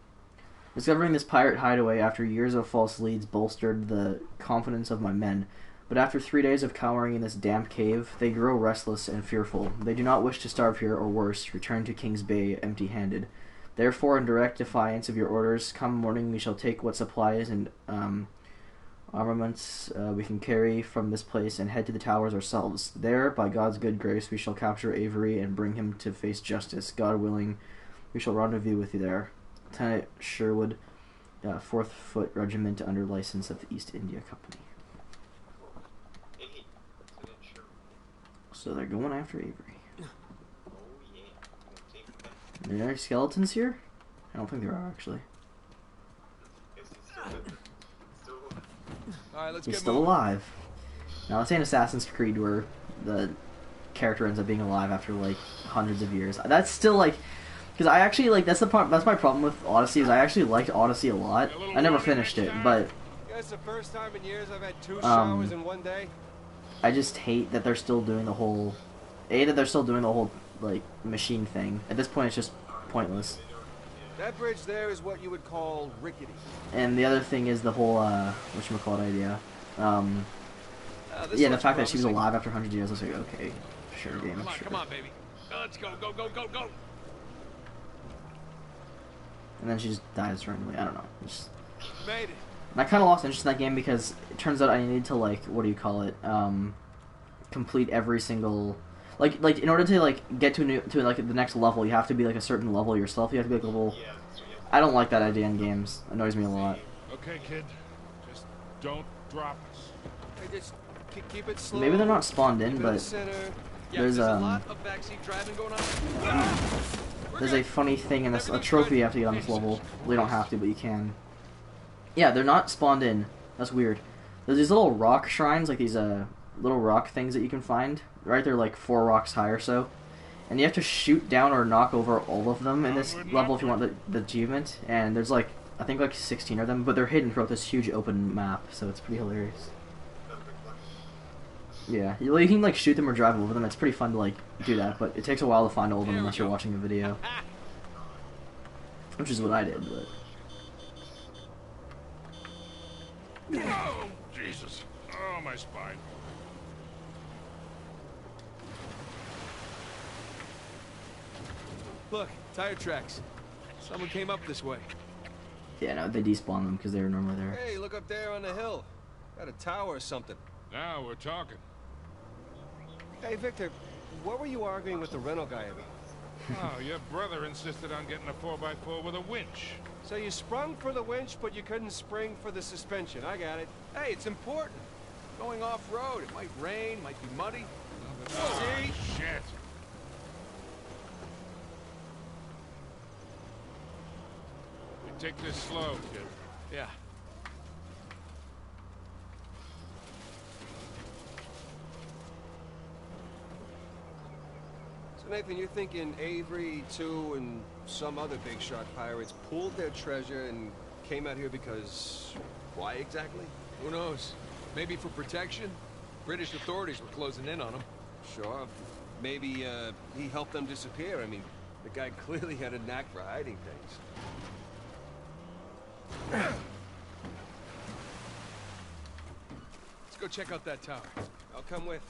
Discovering this pirate hideaway after years of false leads bolstered the confidence of my men, but after 3 days of cowering in this damp cave, they grow restless and fearful. They do not wish to starve here, or worse, return to King's Bay empty-handed. Therefore, in direct defiance of your orders, come morning we shall take what supplies and armaments we can carry from this place and head to the towers ourselves. There, by God's good grace, we shall capture Avery and bring him to face justice. God willing, we shall rendezvous with you there. Lieutenant Sherwood, 4th Foot Regiment under license of the East India Company. So they're going after Avery. Are there any skeletons here? I don't think there are, actually. Alright, let's He's get still moving. alive. Now, this ain't Assassin's Creed where the character ends up being alive after, like, hundreds of years. That's still, like... Because I actually, like, that's my problem with Odyssey, is I actually liked Odyssey a lot. I never finished it, but... It's the first time in years I've had 2 showers in one day. I just hate that they're still doing the whole... that they're still doing the whole, like, machine thing. At this point, it's just pointless. That bridge there is what you would call rickety. And the other thing is the whole, whatchamacallit idea. This Yeah, the looks fact that she was promising. alive after 100 years, I was like, okay, sure, game, Come on, sure. come on, baby. Let's go, go, go, go, go. And then she just dies randomly, I don't know. Just... Made it. And I kind of lost interest in that game because it turns out I needed to, like, what do you call it, complete every single... Like in order to, like, get to the next level, you have to be, like, a certain level yourself. You have to be, like, level... I don't like that idea in games. It annoys me a lot. Okay, kid. Just don't drop us. Hey, just keep it slow. Maybe they're not spawned in, Keep it in the but center. there's, a lot of backseat driving going on. there's a funny thing in this, a trophy you have to get on this level. Well, you don't have to, but you can. Yeah, they're not spawned in. That's weird. There's these little rock shrines, like these little rock things that you can find. Right, they're like 4 rocks high or so. And you have to shoot down or knock over all of them in this level if you want the achievement. And there's like, I think like 16 of them, but they're hidden throughout this huge open map, so it's pretty hilarious. Yeah, you can like shoot them or drive over them. It's pretty fun to like do that, but it takes a while to find all of them unless you're watching a video. Which is what I did, but... Oh, Jesus. Oh, my spine. Look, tire tracks. Someone came up this way. Yeah, no, they despawn them because they were normally there. Hey, look up there on the hill. Got a tower or something. Now we're talking. Hey, Victor, what were you arguing with the rental guy about? Oh, your brother insisted on getting a 4x4 with a winch. So you sprung for the winch, but you couldn't spring for the suspension. I got it. Hey, it's important. Going off-road, it might rain, might be muddy. Oh, See? shit. We take this slow, kid. Yeah. So Nathan, you're thinking Avery, too, and some other big shot pirates pulled their treasure and came out here because... why exactly? Who knows? Maybe for protection? British authorities were closing in on him. Sure. Maybe, he helped them disappear. I mean, The guy clearly had a knack for hiding things. Let's go check out that tower. I'll come with.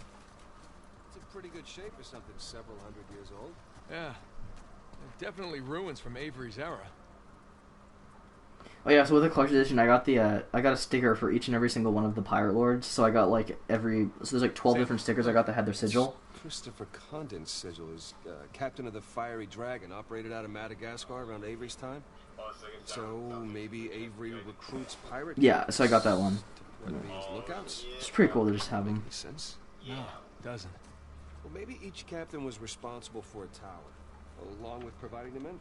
It's in pretty good shape for something several hundred years old. Yeah. Definitely ruins from Avery's era. Oh yeah, so with the collector's edition, I got a sticker for each and every single one of the pirate lords. So I got so there's like 12 different stickers I got that had their sigil. Christopher Condon's sigil is captain of the Fiery Dragon, operated out of Madagascar around Avery's time. So maybe Avery recruits pirate. Yeah, so I got that one. To be his lookouts. It's pretty cool to just have them. Makes sense. No, it doesn't. Well, maybe each captain was responsible for a tower, along with providing them info.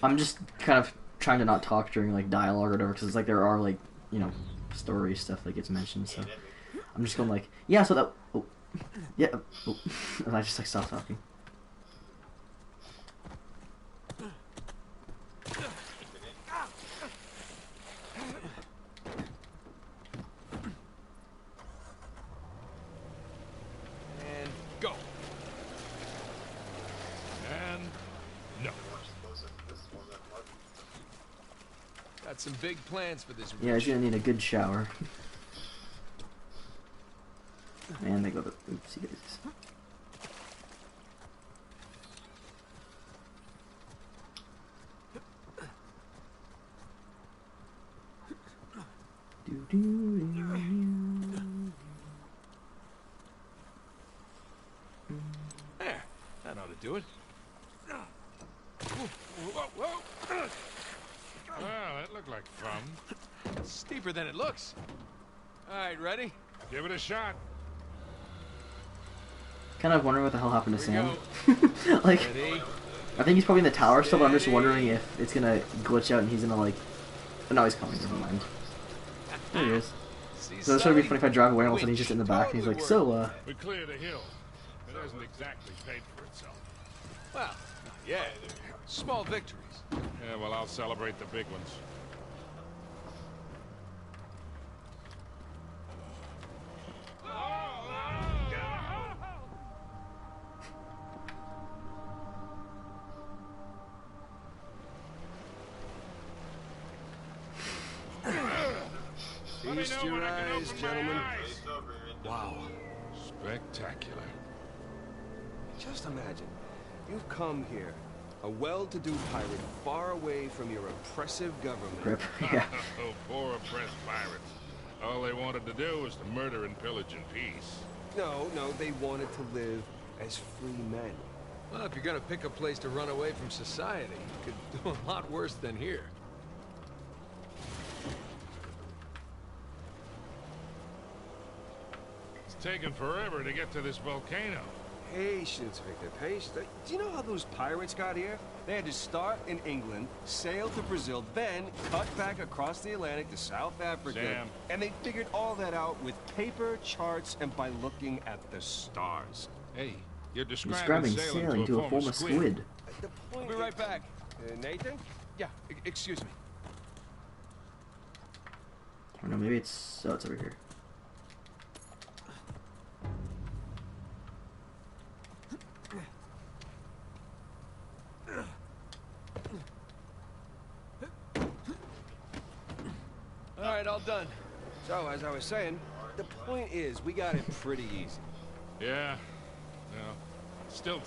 I'm just kind of trying to not talk during like dialogue or whatever, because it's like there are like, you know, story stuff that gets mentioned. So I'm just going like, yeah. So that, oh, yeah, oh. And I just like stop talking. And go. And no. Got some big plans for this. Yeah, you're gonna need a good shower. And they go to oopsie daisies. There, that ought to do it. Whoa, whoa. Well, that looked like fun. It's steeper than it looks. All right, ready? Give it a shot. Kind of wondering what the hell happened to Here Sam. Like, Ready? I think he's probably in the tower still, but I'm just wondering if it's gonna glitch out and he's gonna like. Oh, no, he's coming. Never mind. There he is. So it's gonna be funny if I drive away and all of a sudden he's just in the back and he's like, so, We cleared a hill. It hasn't exactly paid for itself. Well, not yet. Small victories. Yeah, well, I'll celebrate the big ones. Feast your eyes, gentlemen. Wow. Spectacular. Just imagine, you've come here, a well-to-do pirate far away from your oppressive government. Rip. Yeah. Oh, poor oppressed pirates. All they wanted to do was to murder and pillage in peace. No, they wanted to live as free men. Well, if you're gonna pick a place to run away from society, you could do a lot worse than here. It's taken forever to get to this volcano. Patience, Victor, patience. Do you know how those pirates got here? They had to start in England, sail to Brazil, then cut back across the Atlantic to South Africa. Sam. And they figured all that out with paper, charts, and by looking at the stars. Hey, you're Describing sailing to a form of squid. The I'll point be right back. Nathan? Yeah, excuse me. I don't know, maybe it's... Oh, it's over here. All right, all done. So, as I was saying, the point is, we got it pretty easy. Yeah. No. Still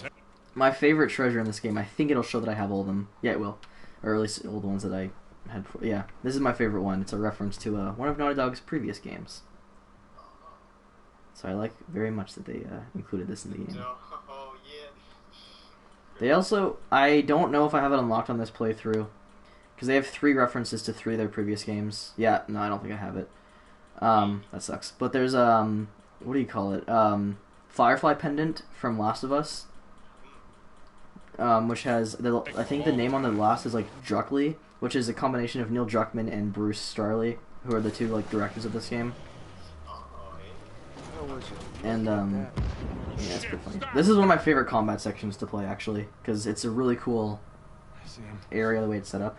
My favorite treasure in this game, I think it'll show that I have all of them. Yeah, it will. Or at least all the ones that I had before. Yeah, this is my favorite one. It's a reference to one of Naughty Dog's previous games. So I like very much that they included this in the game. Oh, yeah. They also, I don't know if I have it unlocked on this playthrough, because they have 3 references to 3 of their previous games. Yeah, no, I don't think I have it. That sucks. But there's, what do you call it? Firefly Pendant from Last of Us, which has, I think the name on the last is like Druckley, which is a combination of Neil Druckmann and Bruce Starley, who are the 2 like directors of this game. And yeah, it's pretty funny. This is one of my favorite combat sections to play, actually, because it's a really cool area the way it's set up.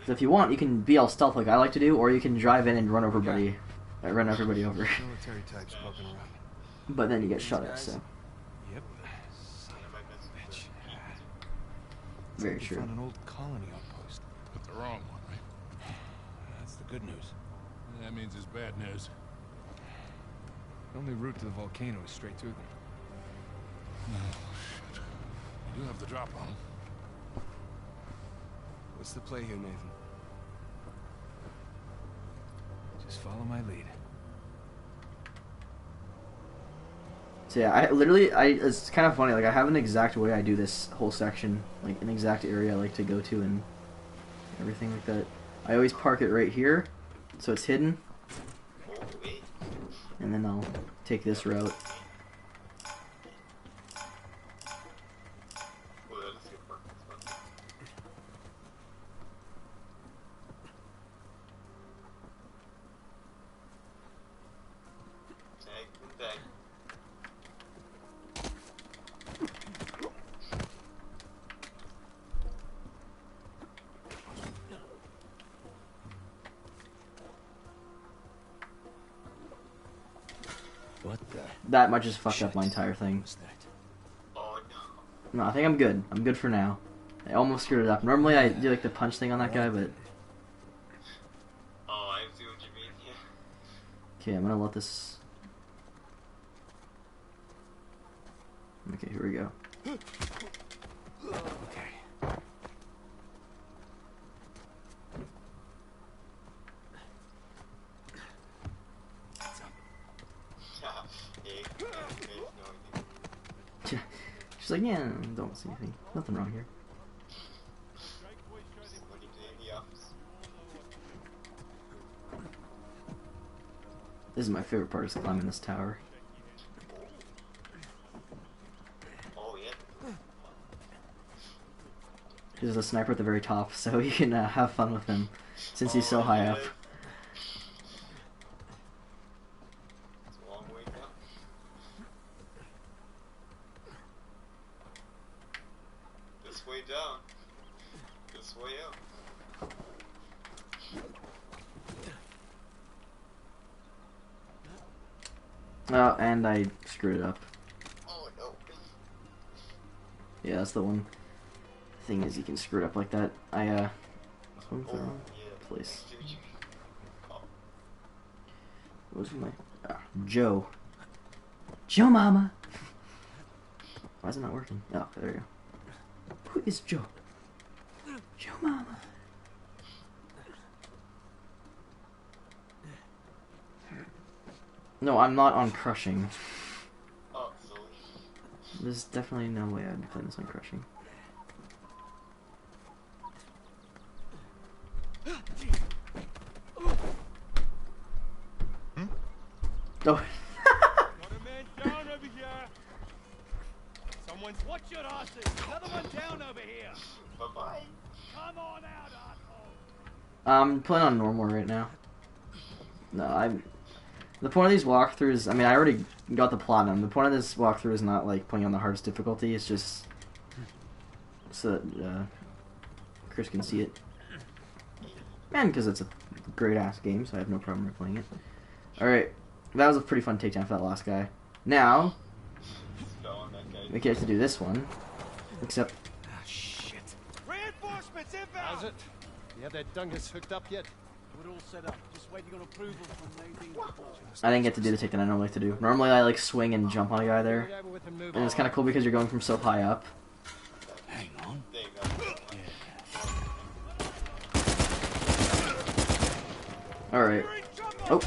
So if you want, you can be all stealth like I like to do, or you can drive in and run over everybody I run everybody over. Military types poking around. But then you get shot at, so. Yep. Son of a bitch. Very They true. found an old colony outpost. But the wrong one, right? That's the good news. That means it's bad news. The only route to the volcano is straight through them. Oh, shit. You do have the drop on him. What's the play here, Nathan? Just follow my lead. So yeah, it's kind of funny, like I have an exact way I do this whole section, like an exact area I like to go to and everything like that. I always park it right here, so it's hidden, and then I'll take this route. What the? That might just fuck up my entire thing. Was that? Oh no. No, I think I'm good. I'm good for now. I almost screwed it up. Normally I do like the punch thing on that guy, but... Oh, I see what you mean, yeah. Okay, I'm gonna let this... Okay, here we go. Okay. She's like, yeah, don't see anything. Nothing wrong here. This is my favorite part, is climbing this tower. Oh yeah. There's a sniper at the very top, so you can have fun with him, since he's so high up. It's a long way down. This way down. This way up. Oh, and I screwed it up. Oh no. Yeah, that's the one thing, is you can screw it up like that. I swim to the wrong place. What was my... Joe. Joe Mama! Why is it not working? Oh, there we go. Who is Joe? Joe Mama. No, I'm not on crushing. Oh, silly. There's definitely no way I'd be playing this on crushing. Oh. Got a man down over here. Someone's watch your asses. Another one down over here. Bye-bye. Come on out, asshole. I'm playing on normal right now. No, the point of these walkthroughs, I mean, I already got the platinum. The point of this walkthrough is not like playing on the hardest difficulty. It's just so that Chris can see it, and because it's a great ass game, so I have no problem with playing it. All right, that was a pretty fun takedown for that last guy. Now we get to do this one, except. Ah, shit. Reinforcements inbound. How's it? You have that dungus hooked up yet? We're all set up. Just waiting on approval from Nadine. I didn't get to do the takedown I normally like to do. Normally I like swing and jump on a guy there, and it's kind of cool because you're going from so high up. Hang on. There you go. All right. Oh.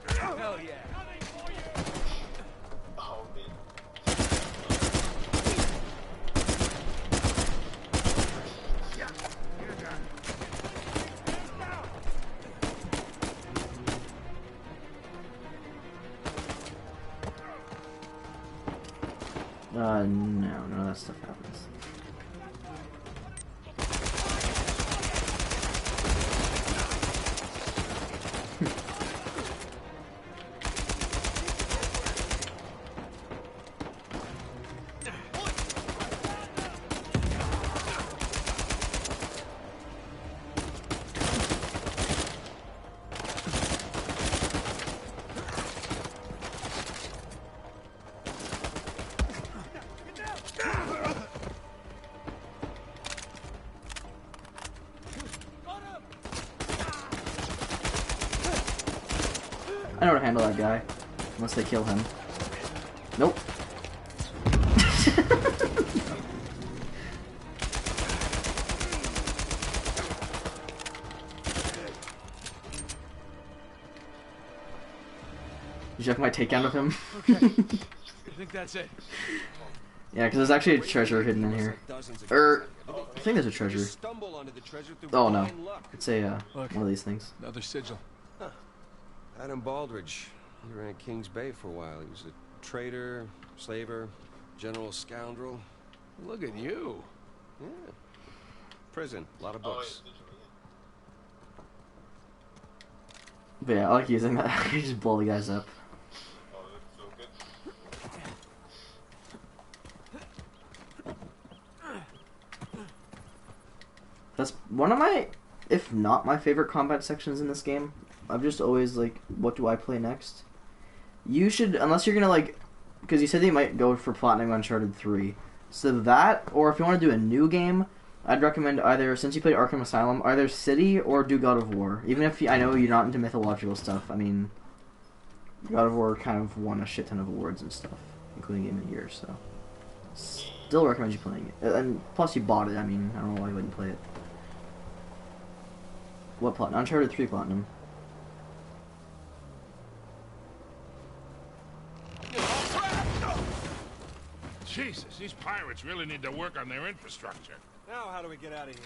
Hell yeah. Oh, man. No, none of that stuff happens. handle that guy. Unless they kill him. Nope. Did you have my takedown of him? Okay. I think that's it. Yeah, because there's actually a treasure hidden in here. I think there's a treasure. Oh no, it's a one of these things. Another sigil. Huh. Adam Baldridge. He ran Kings Bay for a while. He was a trader, slaver, general scoundrel. Look at you. Yeah. Prison. A lot of books. But yeah, I like using that. You just blow the guys up. That's one of my, if not my favorite combat sections in this game. I'm just always like, what do I play next? You should, unless you're gonna like, because you said they might go for platinum Uncharted 3. So that, or if you want to do a new game, I'd recommend either, since you played Arkham Asylum, either City or do God of War. Even if I know you're not into mythological stuff, I mean, God of War kind of won a shit ton of awards and stuff, including Game of the Year, so. Still recommend you playing it. And plus you bought it, I mean, I don't know why you wouldn't play it. What platinum? Uncharted 3 platinum. Jesus, these pirates really need to work on their infrastructure. Now, how do we get out of here?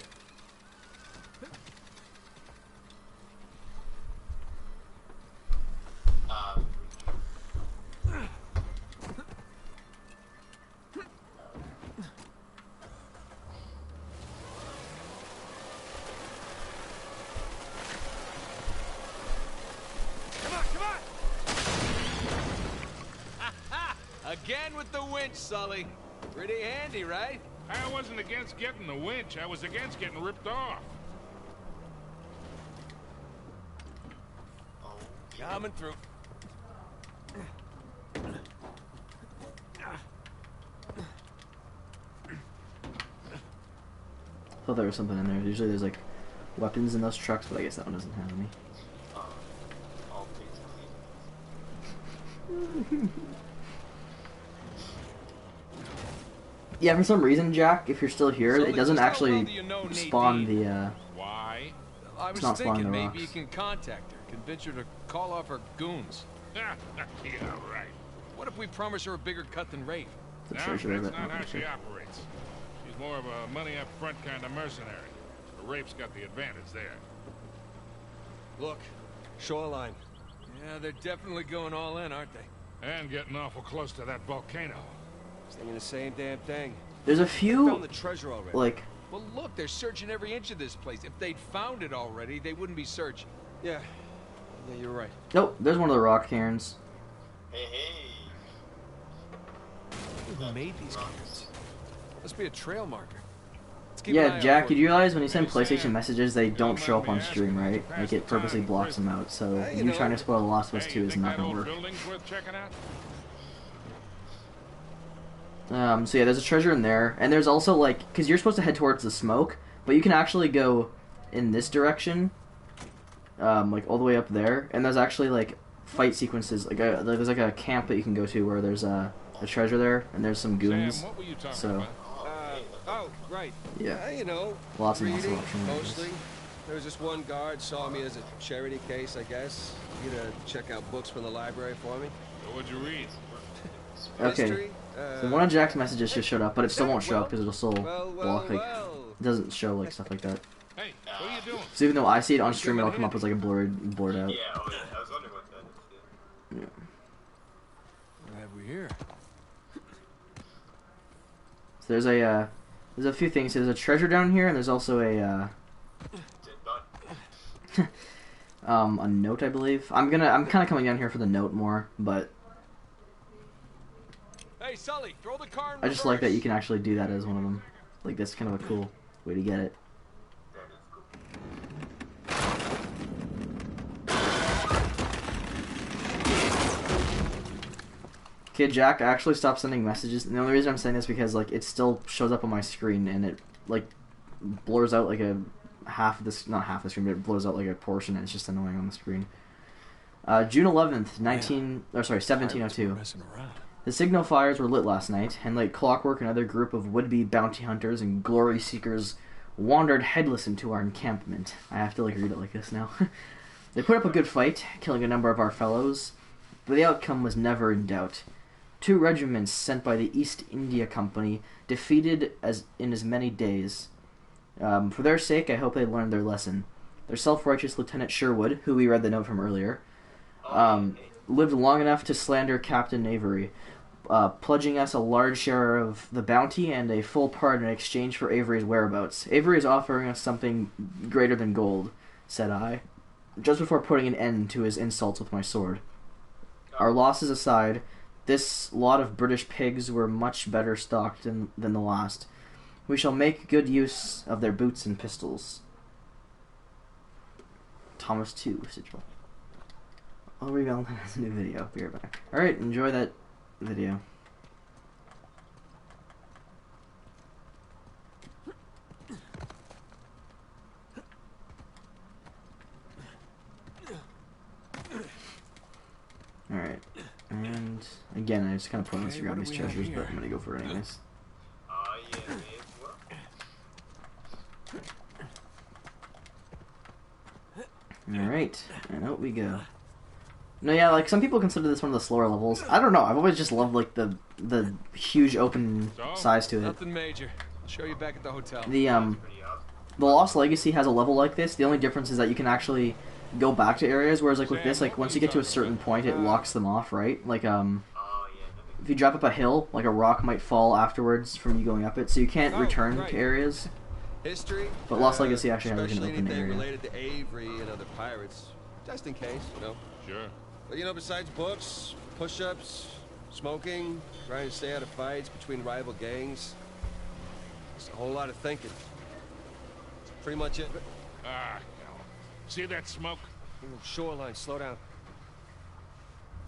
Again with the winch, Sully. Pretty handy, right? I wasn't against getting the winch. I was against getting ripped off. Coming through. Thought there was something in there. Usually there's like weapons in those trucks, but I guess that one doesn't have any. Yeah, for some reason, Jack, if you're still here, it doesn't actually spawn the, Why? I was not spawning thinking the maybe you rocks. can contact her, convince her to call off her goons. Yeah, right. What if we promise her a bigger cut than Rafe? The No, treasure of that's it. not how Okay. she operates. She's more of a money-up-front kind of mercenary. The Rafe's got the advantage there. Look, shoreline. Yeah, they're definitely going all in, aren't they? And getting awful close to that volcano. Thinking the same damn thing. There's a Found few, the treasure already. like, Well, look, they're searching every inch of this place. If they'd found it already, they wouldn't be searching. Yeah, you're right. nope, there's one of the rock cairns. Hey, hey. Who made these cairns? Must be a trail marker. Let's keep an eye Yeah, out Jack, for did it. you realize when you send Hey, PlayStation Sam. messages, they don't Don't show up mind on me stream, asking, right? you Like, passed it the purposely time, blocks Chris. them out, so Hey, you you trying know. to spoil The Last of Us Hey, 2 you is think not that gonna old work. building's worth checking out? So yeah, there's a treasure in there, and there's also, like, because you're supposed to head towards the smoke, but you can actually go in this direction, like, all the way up there, and there's actually, like, fight sequences, like, there's, like, a camp that you can go to where there's a treasure there, and there's some goons, Sam, what were you talking so, about? Oh, right. yeah, You know, lots and reading, lots of options. mostly. There was this one guard saw me as a charity case, I guess. He to check out books from the library for me. So what'd you read? Okay, History, so one of Jack's messages just showed up, but it still won't show up because it'll still well, block, like, it doesn't show, like, stuff like that. Hey, what are you doing? So even though I see it on stream, it'll come up as, like, a blurred out. Yeah, oh, yeah, I was wondering what that is. Yeah. What have we here? So there's a few things. There's a treasure down here, and there's also a a note, I believe. I'm kind of coming down here for the note more, but Hey, Sully, throw the car in I just like that reverse. you can actually do that as one of them. Like, that's kind of a cool way to get it. Okay, Jack, I actually stopped sending messages. And the only reason I'm saying this is because, like, it still shows up on my screen, and it, like, blurs out, like, a half of this, not half the screen, but it blurs out, like, a portion, and it's just annoying on the screen. June 11th, 1702. The signal fires were lit last night, and like clockwork, another group of would-be bounty hunters and glory seekers wandered headless into our encampment. I have to like read it like this now. They put up a good fight, killing a number of our fellows, but the outcome was never in doubt. 2 regiments sent by the East India Company defeated in as many days. For their sake, I hope they learned their lesson. Their self-righteous Lieutenant Sherwood, who we read the note from earlier, lived long enough to slander Captain Avery, pledging us a large share of the bounty and a full pardon in exchange for Avery's whereabouts. Avery is offering us something greater than gold, said I, just before putting an end to his insults with my sword. Our losses aside, this lot of British pigs were much better stocked than the last. We shall make good use of their boots and pistols. Thomas 2, Sigil. I'll reveal that as a new video. Be right back. Alright, enjoy that video. Alright, and again, I just kind of pointless to grab these treasures, but I'm gonna go for it anyways. Alright, and out we go. No, yeah, like, some people consider this one of the slower levels. I don't know, I've always just loved, like, the huge open size to it. Nothing major. I'll show you back at the hotel. The Lost Legacy has a level like this. The only difference is that you can actually go back to areas, whereas, like, with this, like, once you get to a certain point, it locks them off, right? Like, if you drop up a hill, like, a rock might fall afterwards from you going up it, so you can't return to areas. History. But Lost Legacy actually has, like, an open anything area. related to Avery and other pirates, just in case, you know. Sure. But you know, besides books, push-ups, smoking, trying to stay out of fights between rival gangs, it's a whole lot of thinking. That's pretty much it. Ah, hell. See that smoke? Shoreline, slow down.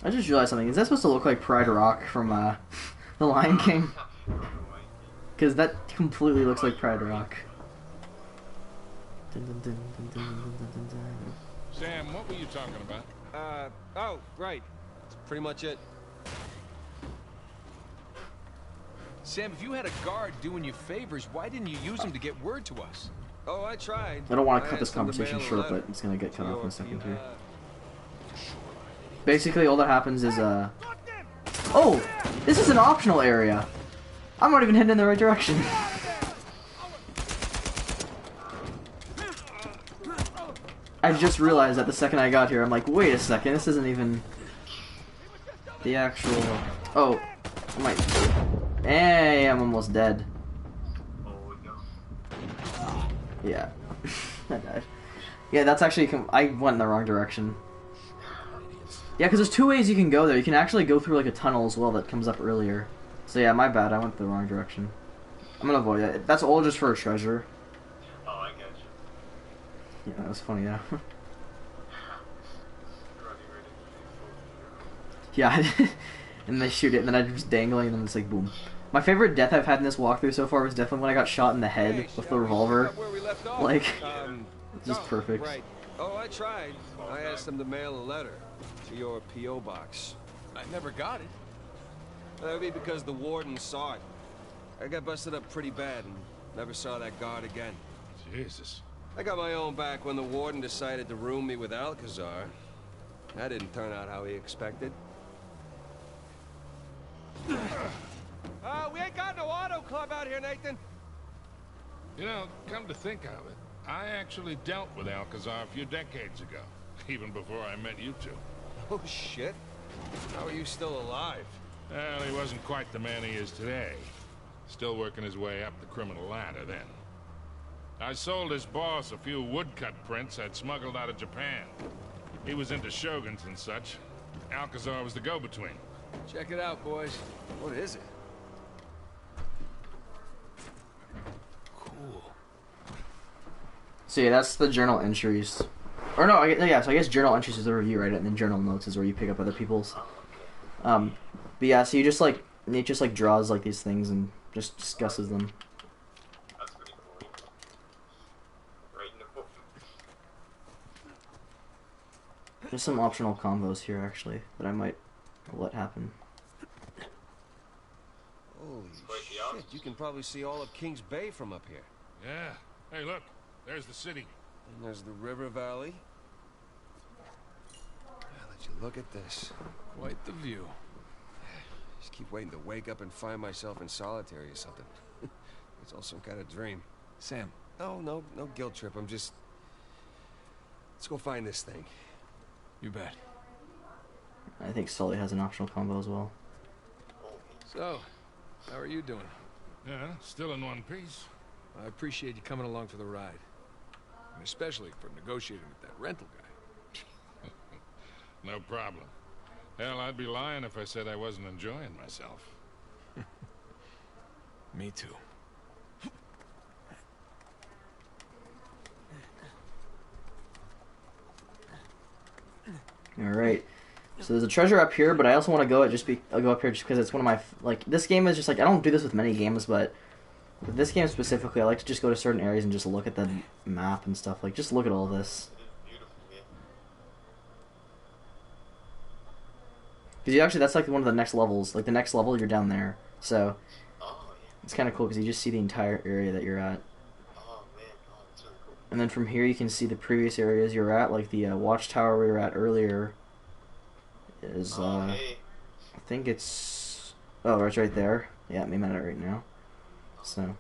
I just realized something. Is that supposed to look like Pride Rock from The Lion King? Because that completely looks like Pride Rock. Sam, what were you talking about? Oh, right. That's pretty much it. Sam, if you had a guard doing you favors, why didn't you use him to get word to us? Oh, I tried. I don't want to cut this asked them to conversation mail a short, letter but it's going to get cut to off in your a second people. here. Basically, all that happens is, Oh! This is an optional area! I'm not even heading in the right direction. I just realized that the second I got here, I'm like, wait a second, this isn't even the actual... Oh, I might... Hey, I'm almost dead. Yeah, I died. Yeah, that's actually... I went in the wrong direction. Yeah, because there's 2 ways you can go there. You can actually go through like a tunnel as well that comes up earlier. So yeah, my bad, I went the wrong direction. I'm gonna avoid that. That's all just for a treasure. Oh, I get you. Yeah, that was funny, yeah. Yeah, and they shoot it, and then I'm just dangling, and then it's like, boom. My favorite death I've had in this walkthrough so far was definitely when I got shot in the head with the revolver. Like, just perfect. Right. Oh, I tried. I asked them to mail a letter to your P.O. box. I never got it. That would be because the warden saw it. I got busted up pretty bad and never saw that guard again. Jesus. I got my own back when the warden decided to room me with Alcazar. That didn't turn out how he expected. We ain't got no auto club out here, Nathan. You know, come to think of it, I actually dealt with Alcazar a few decades ago, even before I met you two. Oh, shit. How are you still alive? Well, he wasn't quite the man he is today. Still working his way up the criminal ladder then. I sold his boss a few woodcut prints I'd smuggled out of Japan. He was into shoguns and such. Alcazar was the go-between. Check it out, boys. What is it? Cool. So yeah, that's the journal entries. Or no, yeah, so I guess journal entries is the review, right? And then journal notes is where you pick up other people's. But yeah, so you just like, Nate just like draws like these things and just discusses them. That's pretty cool. Right in the book. There's some optional combos here actually that I might let happen. Holy shit, you can probably see all of Kings Bay from up here. Yeah. Hey, look. There's the city. And there's the river valley. I'll let you look at this. Quite the view. Just keep waiting to wake up and find myself in solitary or something. It's all some kind of dream. Sam. No guilt trip. I'm just... Let's go find this thing. You bet. I think Sully has an optional combo as well. So, how are you doing? Yeah, still in one piece. I appreciate you coming along for the ride. And especially for negotiating with that rental guy. No problem. Hell, I'd be lying if I said I wasn't enjoying myself. Me too. All right. So there's a treasure up here, but I also want to go I'll go up here just because it's one of my like. This game is just like I don't do this with many games, but with this game specifically, I like to just go to certain areas and just look at the map and stuff. Like just look at all this. Because actually, that's like one of the next levels. Like the next level, you're down there. So it's kind of cool because you just see the entire area that you're at. And then from here you can see the previous areas you're at, like the watchtower we were at earlier is, I think it's, it's right there. Yeah, I'm at it right now. So,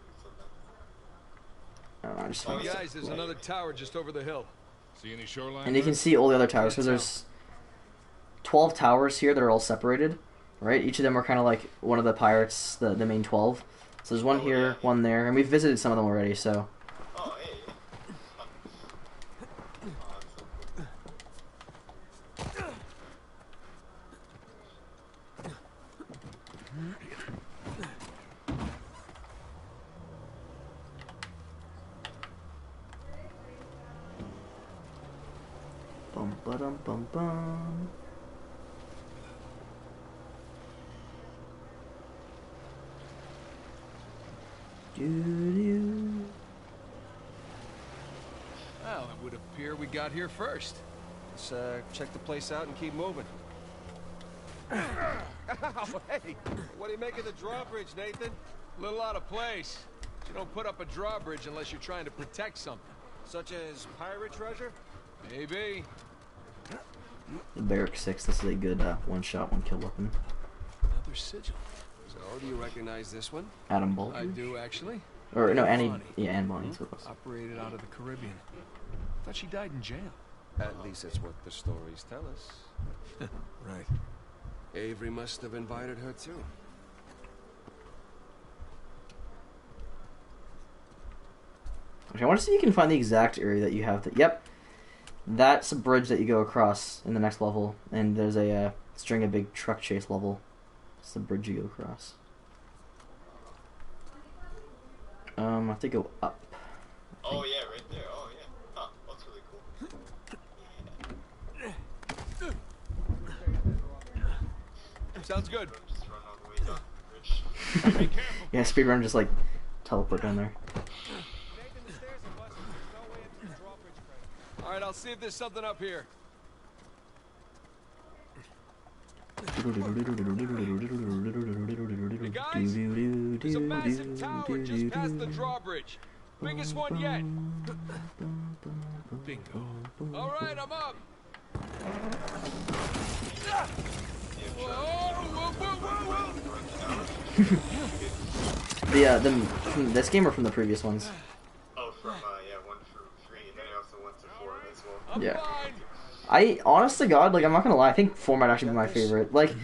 I don't know, I just Oh, guys, there's another tower just over the hill. See any shoreline? And you can see all the other towers, because there's 12 towers here that are all separated, right? Each of them are kind of like one of the pirates, the main 12. So there's one here, one there, and we've visited some of them already, so... Bum. Well, it would appear we got here first. Let's check the place out and keep moving. Ow, hey! What do you make of the drawbridge, Nathan? A little out of place. You don't put up a drawbridge unless you're trying to protect something. Such as pirate treasure? Maybe. The Barrack 6, this is a good one-shot, one-kill weapon. Another sigil. So, do you recognize this one? Adam Bolt. I do, actually. Or, no, Annie. Annie. Yeah, Anne Bonny's with us. Operated out of the Caribbean. Thought she died in jail. At least that's what the stories tell us. Right. Avery must have invited her, too. Okay, I want to see if you can find the exact area that you have. Yep. That's a bridge that you go across in the next level. And there's a, it's during a big truck chase level. It's the bridge you go across. I have to go up. Oh yeah, right there. Oh yeah. Huh, that's really cool. Sounds good. Just run all the way down the bridge. Yeah, speedrun just like teleport down there. All right, I'll see if there's something up here. Hey guys, there's a massive tower just past the drawbridge. Biggest one yet. Bingo. All right, I'm up. From this game or from the previous ones? Oh, from 1 through 3, and then I also went to 4 as well. Yeah. I, honest to God, like, I'm not gonna lie, I think 4 might actually be my favorite. Like,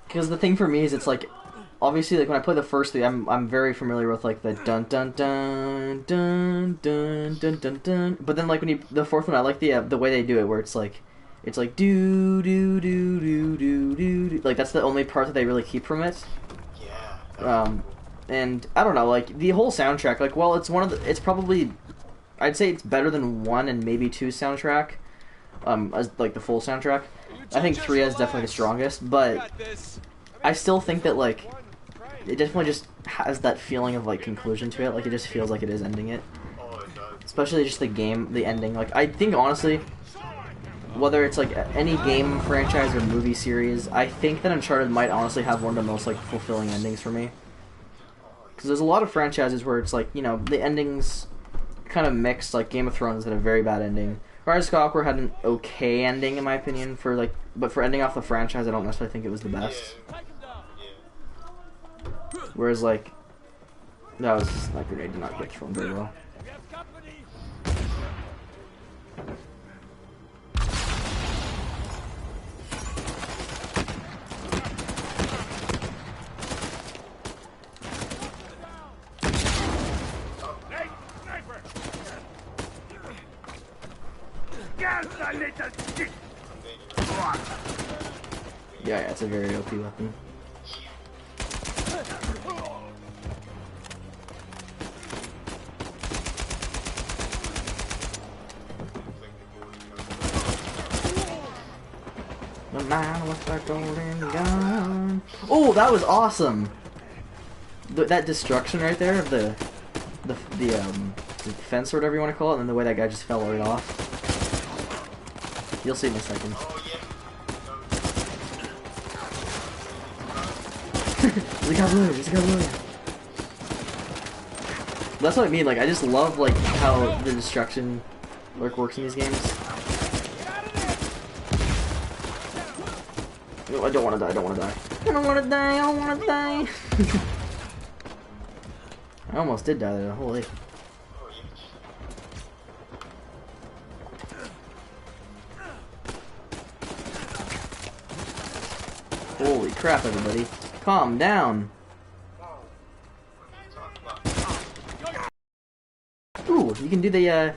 because the thing for me is it's like, obviously, like, when I play the first 3, I'm very familiar with, like, the dun dun dun dun dun dun dun dun. But then, like, when the 4th one, I like the way they do it, where it's like do do do do do do. Like, that's the only part that they really keep from it. Yeah. And I don't know, like, the whole soundtrack, like, well, it's probably, I'd say it's better than 1 and maybe 2 soundtrack, as, like, the full soundtrack. I think 3 is definitely the strongest, but I still think that, like, it definitely just has that feeling of, like, conclusion to it, like, it just feels like it is ending it. Oh, it does. especially just the ending. Like, I think honestly, whether it's like any game franchise or movie series, I think that Uncharted might honestly have one of the most like fulfilling endings for me. Because there's a lot of franchises where it's like, you know, the endings kind of mixed. Like Game of Thrones had a very bad ending. Rise of Skywalker had an okay ending in my opinion for like, but for ending off the franchise, I don't necessarily think it was the best. Whereas like, that was like grenade did not get thrown very well. Yeah, it's a very OP weapon. The man with the golden gun. Oh, that was awesome! That destruction right there of the fence or whatever you want to call it, and then the way that guy just fell right off. You'll see in a second. He got blue. He's got blue. That's what I mean. Like, I just love like how the destruction works in these games. No, I don't want to die. I don't want to die. I don't want to die. I don't want to die. I almost did die there. Holy. Holy crap, everybody. Calm down. Ooh, you can do the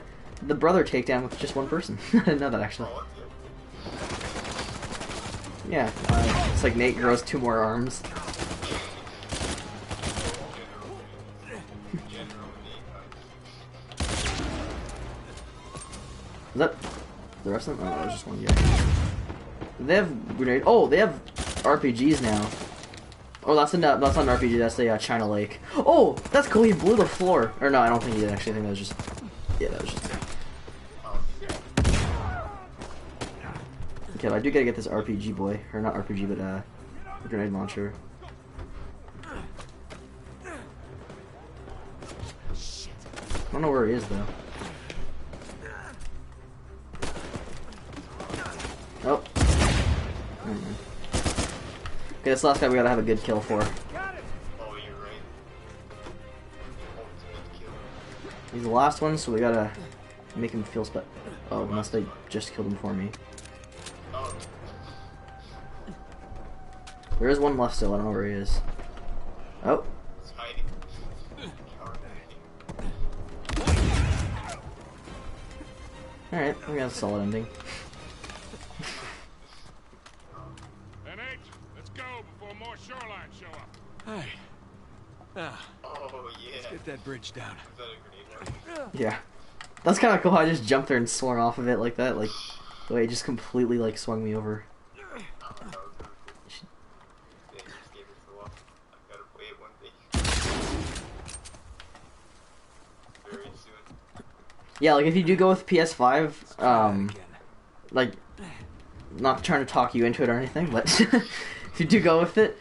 brother takedown with just one person. I didn't know that, actually. Yeah, it's like Nate grows 2 more arms. Is that the rest of them? Oh, there's just one guy. They have grenade. Oh, they have RPGs now. Oh, that's not an RPG. That's the China Lake. Oh, that's cool. He blew the floor. Or no, I don't think he did. Actually, I think that was just. Yeah, that was just. Okay, but I do gotta get this RPG boy, or not RPG, but grenade launcher. I don't know where he is though. Oh. Never mind. Okay, this last guy we gotta have a good kill for. He's the last one, so we gotta make him feel Oh, unless they just killed him for me. There is one left still, I don't know where he is. Oh. Alright, we got a solid ending. Let's go before more shoreline show up. Hey. Now, Oh, yeah. let's get that bridge down. Yeah. That's kind of cool how I just jumped there and swung off of it like that. Like, the way it just completely, like, swung me over. Yeah, like, if you do go with PS5, like, not trying to talk you into it or anything, but if you do go with it,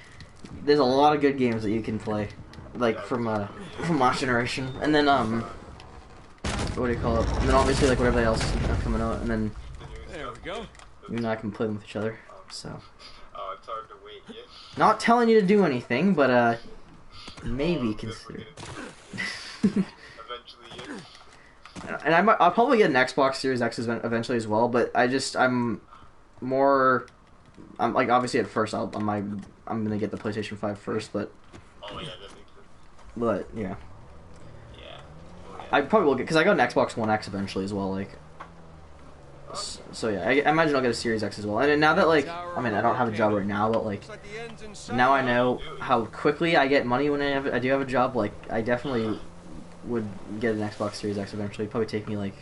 there's a lot of good games that you can play, like, from last generation. And then, what do you call it? And then obviously, like, whatever else is coming out, and then There we go. you and I can play them with each other, so. Oh, it's hard to wait, yeah. Not telling you to do anything, but, maybe consider. Eventually, yeah. And I'll probably get an Xbox Series X eventually as well, but I'm like, obviously at first I'm gonna get the PlayStation 5 first, but Oh, yeah, that makes sense. but yeah, Yeah. Oh, yeah. I probably will get, because I got an Xbox One X eventually as well, like, so yeah, I imagine I'll get a Series X as well. And now that, like, I mean, I don't have a job right now, but like, now I know how quickly I get money when I do have a job. Like, I definitely would get an Xbox Series X eventually. It'd probably take me like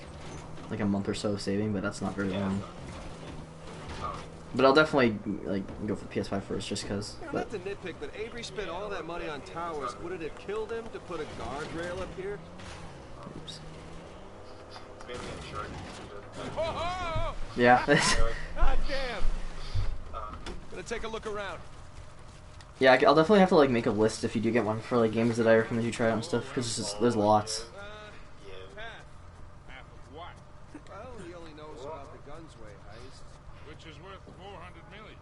a month or so of saving, but that's not very long. But I'll definitely like go for the PS5 first, just because. Not to nitpick, but Avery spent all that money on towers. Would it have killed him to put a guardrail up here? Oops. mainly Uncharted. Oh! Yeah. God damn! Gonna take a look around. Yeah, I'll definitely have to like make a list if you do get one for like games that I recommend you try out and stuff, because there's lots. Half of what? Well, he only knows about the Gunsway heist. Which is worth 400 million.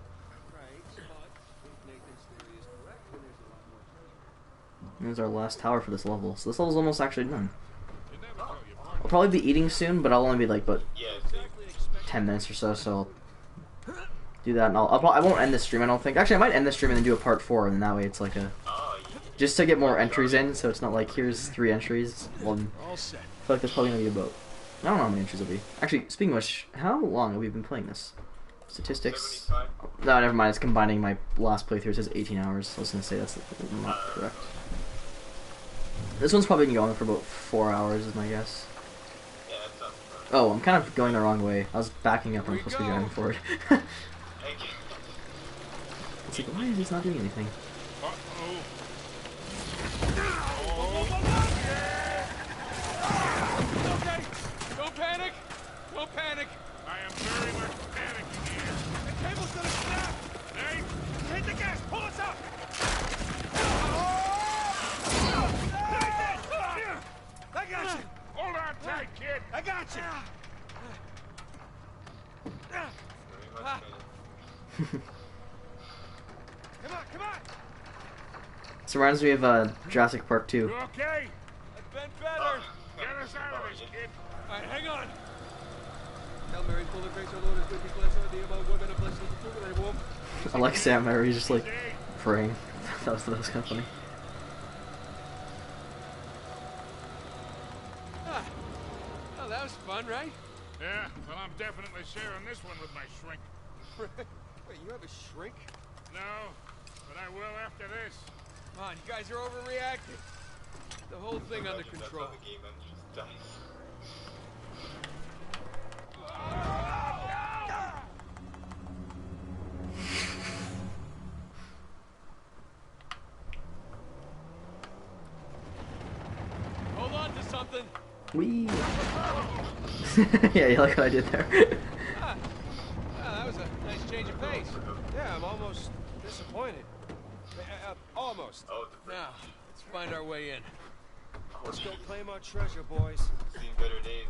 Right, but if Nathan's theory is correct, then there's a lot more treasure. There's our last tower for this level, so this level's almost actually done. You never tell your partner. I'll probably be eating soon, but I'll only be like, but Yeah, 10 minutes or so, so I'll do that, and I won't end the stream, I don't think. Actually, I might end the stream and then do a part 4, and that way it's like a... Just to get more entries in, so it's not like, here's 3 entries. Well, I feel like there's probably going to be about... I don't know how many entries there'll be. Actually, speaking of which, how long have we been playing this? Statistics... 75. No, never mind, it's combining my last playthrough. It says 18 hours. I was going to say that's not correct. This one's probably been going for about 4 hours, is my guess. Yeah, that sounds fun. Oh, I'm kind of going the wrong way. I was backing up and I'm supposed to be driving forward. It's like, why is this not doing anything? Okay, don't panic! Don't panic! I am very much panicking here. The cable's gonna snap! Nate! Hit the gas! Pull us up! I got you! Hold on tight, kid! I got you! Come on, come on! This reminds me of Jurassic Park 2. You okay? I've been better! Get us out of this, kid! Alright, hang on! Hail Mary, full of grace, our Lord is with thee, blessed are thee among women, and blessed is the fruit of thy womb. I like Sam Mary just like praying. that was kind of funny. Ah. Oh, that was fun, right? Yeah, well, I'm definitely sharing this one with my shrink. Wait, you have a shrink? No, but I will after this. Come on, you guys are overreacting. The whole thing under control. The game ends, just dies. Hold on to something. Wee. Yeah, you like what I did there. That was a nice change of pace. Yeah, I'm almost disappointed. Almost. Now, let's find our way in. Let's go claim our treasure, boys. Seen better days.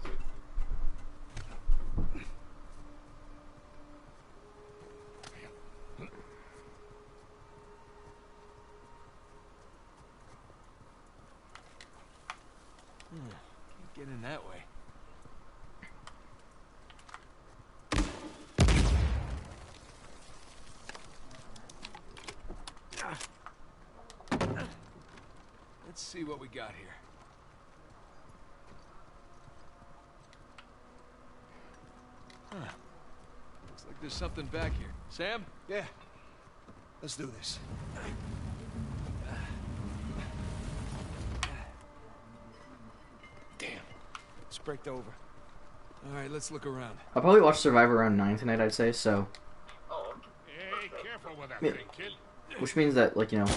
Can't get in that way. Let's see what we got here. Huh. Looks like there's something back here. Sam? Yeah. Let's do this. Damn. It's braked over. Alright, let's look around. I'll probably watch Survivor around 9 tonight, I'd say, so... Hey, careful with that Yeah. thing, kid. Which means that, like, you know...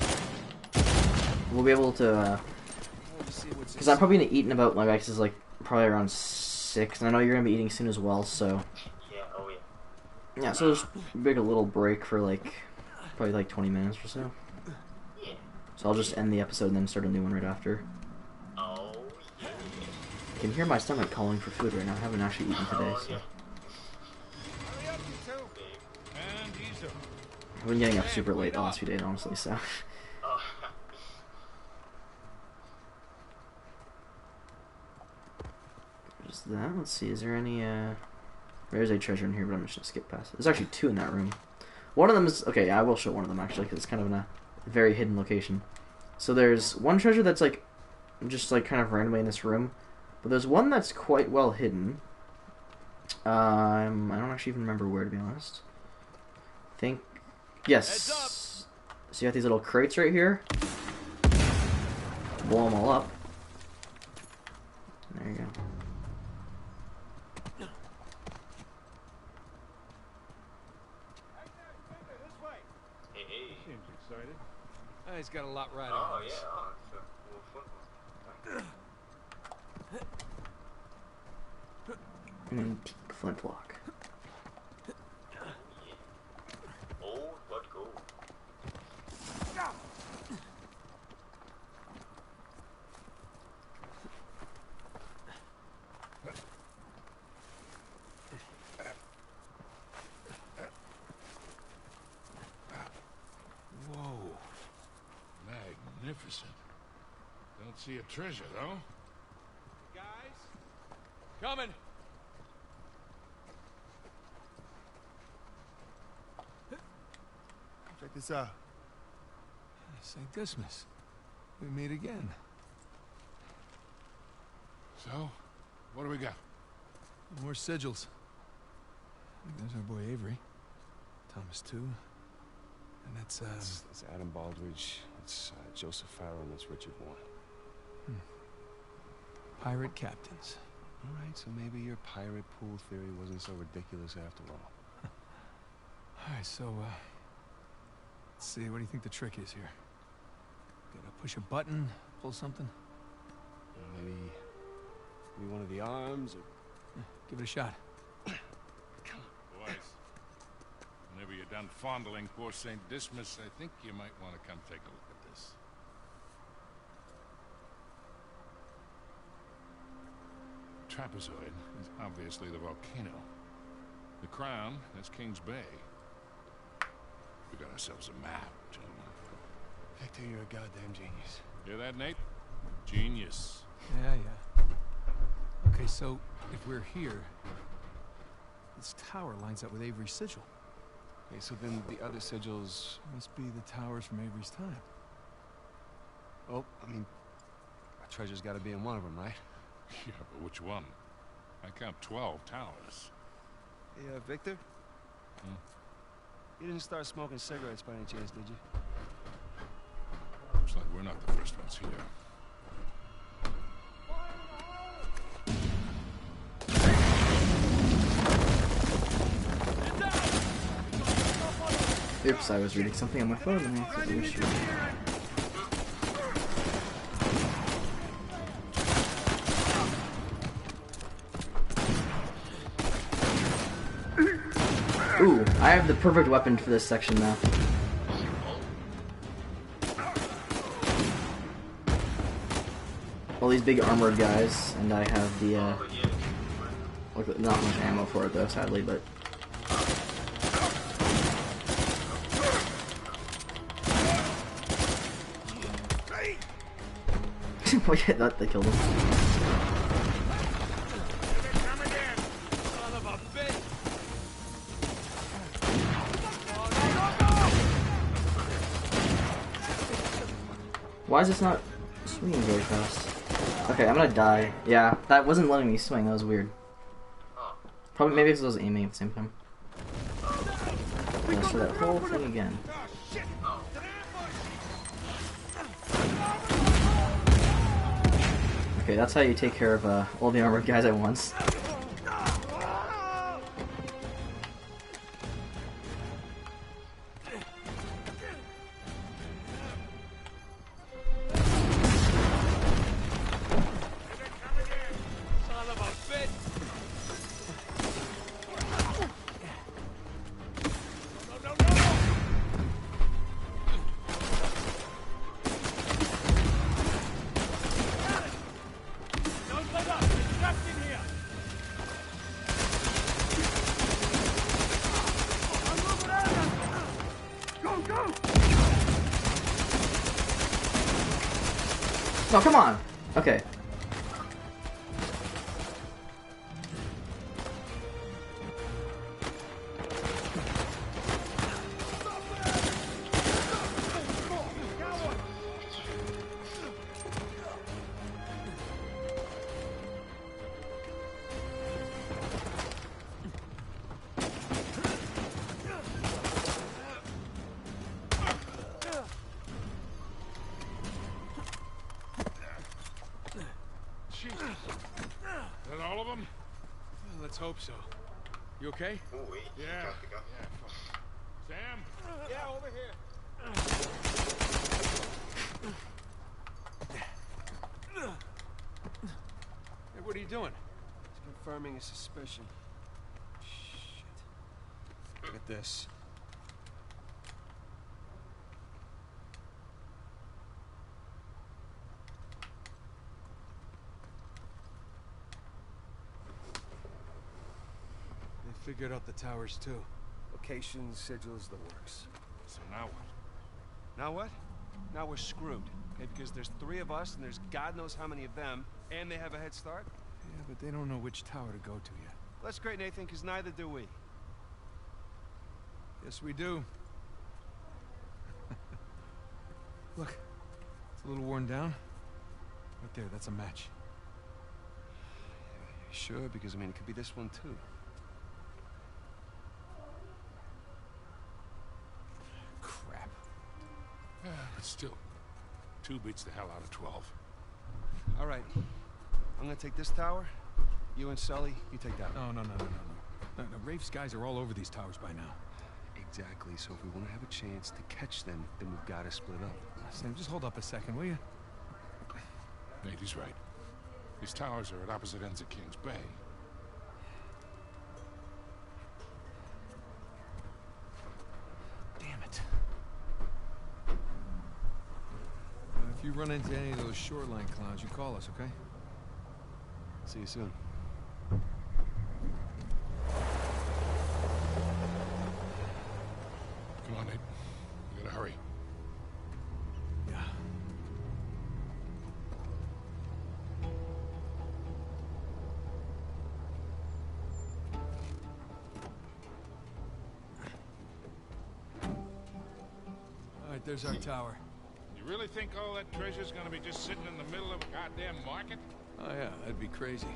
We'll be able to, because I'm probably gonna eat in about, my guess is, like, probably around 6, and I know you're gonna be eating soon as well, so... Yeah, oh yeah. Yeah, so just make a little break for, like, probably, like, 20 minutes or so. Yeah. So I'll just end the episode and then start a new one right after. Oh yeah. You can hear my stomach calling for food right now. I haven't actually eaten today, so... And he's up. I've been getting up super late the last few days, honestly, so... There's that. Let's see, is there any, There's a treasure in here, but I'm just gonna skip past it. There's actually 2 in that room. One of them is... Okay, yeah, I will show one of them, actually, because it's kind of in a very hidden location. So there's one treasure that's, like, just, like, kind of randomly in this room. But there's one that's quite well hidden. I don't actually even remember where, to be honest. I think... Yes. So you got these little crates right here. Blow them all up. There you go. Hey, hey. Seems excited. He's got a lot riding Oh on yeah, this. oh, it's a little fun. An antique flintlock. Oh, let's go. Whoa. Magnificent. Don't see a treasure, though. Guys? Coming! Check this out. St. Dismas. We meet again. So, what do we got? More sigils. I think there's our boy Avery. Thomas, too. And that's Adam Baldridge. It's Joseph Farrow, and that's Richard Warren. pirate captains. All right, so maybe your pirate pool theory wasn't so ridiculous after all. All right, so, let's see. What do you think the trick is here? Gotta push a button, pull something? Maybe one of the arms, or... Yeah, give it a shot. Boys, whenever you're done fondling poor St. Dismas, I think you might want to come take a look at this. Trapezoid is obviously the volcano. The crown is King's Bay. We got ourselves a map, gentlemen. Victor, you're a goddamn genius. Hear that, Nate? Genius. Yeah. Okay, so if we're here, this tower lines up with Avery's sigil. Okay, so then the other sigils... Must be the towers from Avery's time. Well, I mean, a treasure's got to be in one of them, right? Yeah, but which one? I count 12 towers. Hey, Victor? You didn't start smoking cigarettes by any chance, did you? Looks like we're not the first ones here. Oops, I was reading something on my phone and I have to do a shoot. Ooh, I have the perfect weapon for this section now. All these big armored guys, and I have the, not much ammo for it though, sadly, but... Oh yeah, that they killed him. Why is this not swinging very fast? Okay, I'm gonna die. Yeah, that wasn't letting me swing. That was weird. Probably maybe because I was aiming at the same time. Let's try that whole thing again. Okay, that's how you take care of all the armored guys at once. No, come on! Okay. Let's hope so. You okay? Oh, wait. Yeah. Sam? Yeah, over here. Hey, what are you doing? confirming a suspicion. Shit. Look at this. They figured out the towers too. Locations, sigils, the works. So now what? Now what? Now we're screwed. Okay, because there's 3 of us and there's God knows how many of them, and they have a head start. Yeah, but they don't know which tower to go to yet. That's great, Nathan, because neither do we. Yes, we do. Look, it's a little worn down. Right there, that's a match. Sure, because I mean, it could be this one too. Crap. But still, 2 beats the hell out of 12. All right, I'm gonna take this tower. You and Sully, you take that one. No. Rafe's guys are all over these towers by now. Exactly, so if we want to have a chance to catch them, then we've got to split up. Sam, just hold up a second, will you? Nate, he's right. These towers are at opposite ends of Kings Bay. Damn it. If you run into any of those shoreline clowns, you call us, okay? See you soon. Come on, Nate. We gotta hurry. Yeah. All right, there's our tower. You really think all that treasure's gonna be just sitting in the middle of a goddamn market? Oh yeah, that'd be crazy.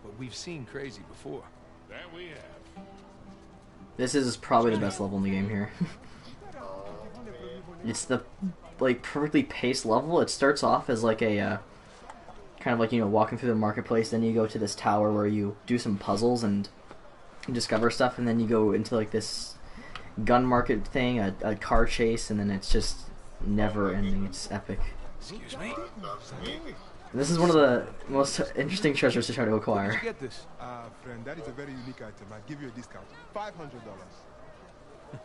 But we've seen crazy before. That we have. This is probably the best level in the game here. It's the like perfectly paced level. It starts off as like a kind of like, you know, walking through the marketplace, then you go to this tower where you do some puzzles and discover stuff, and then you go into like this gun market thing, a car chase, and then it's just never ending. It's epic. Excuse me? This is one of the most interesting treasures to try to acquire. Where'd you get this? Friend, that is a very unique item. I'll give you a discount. $500.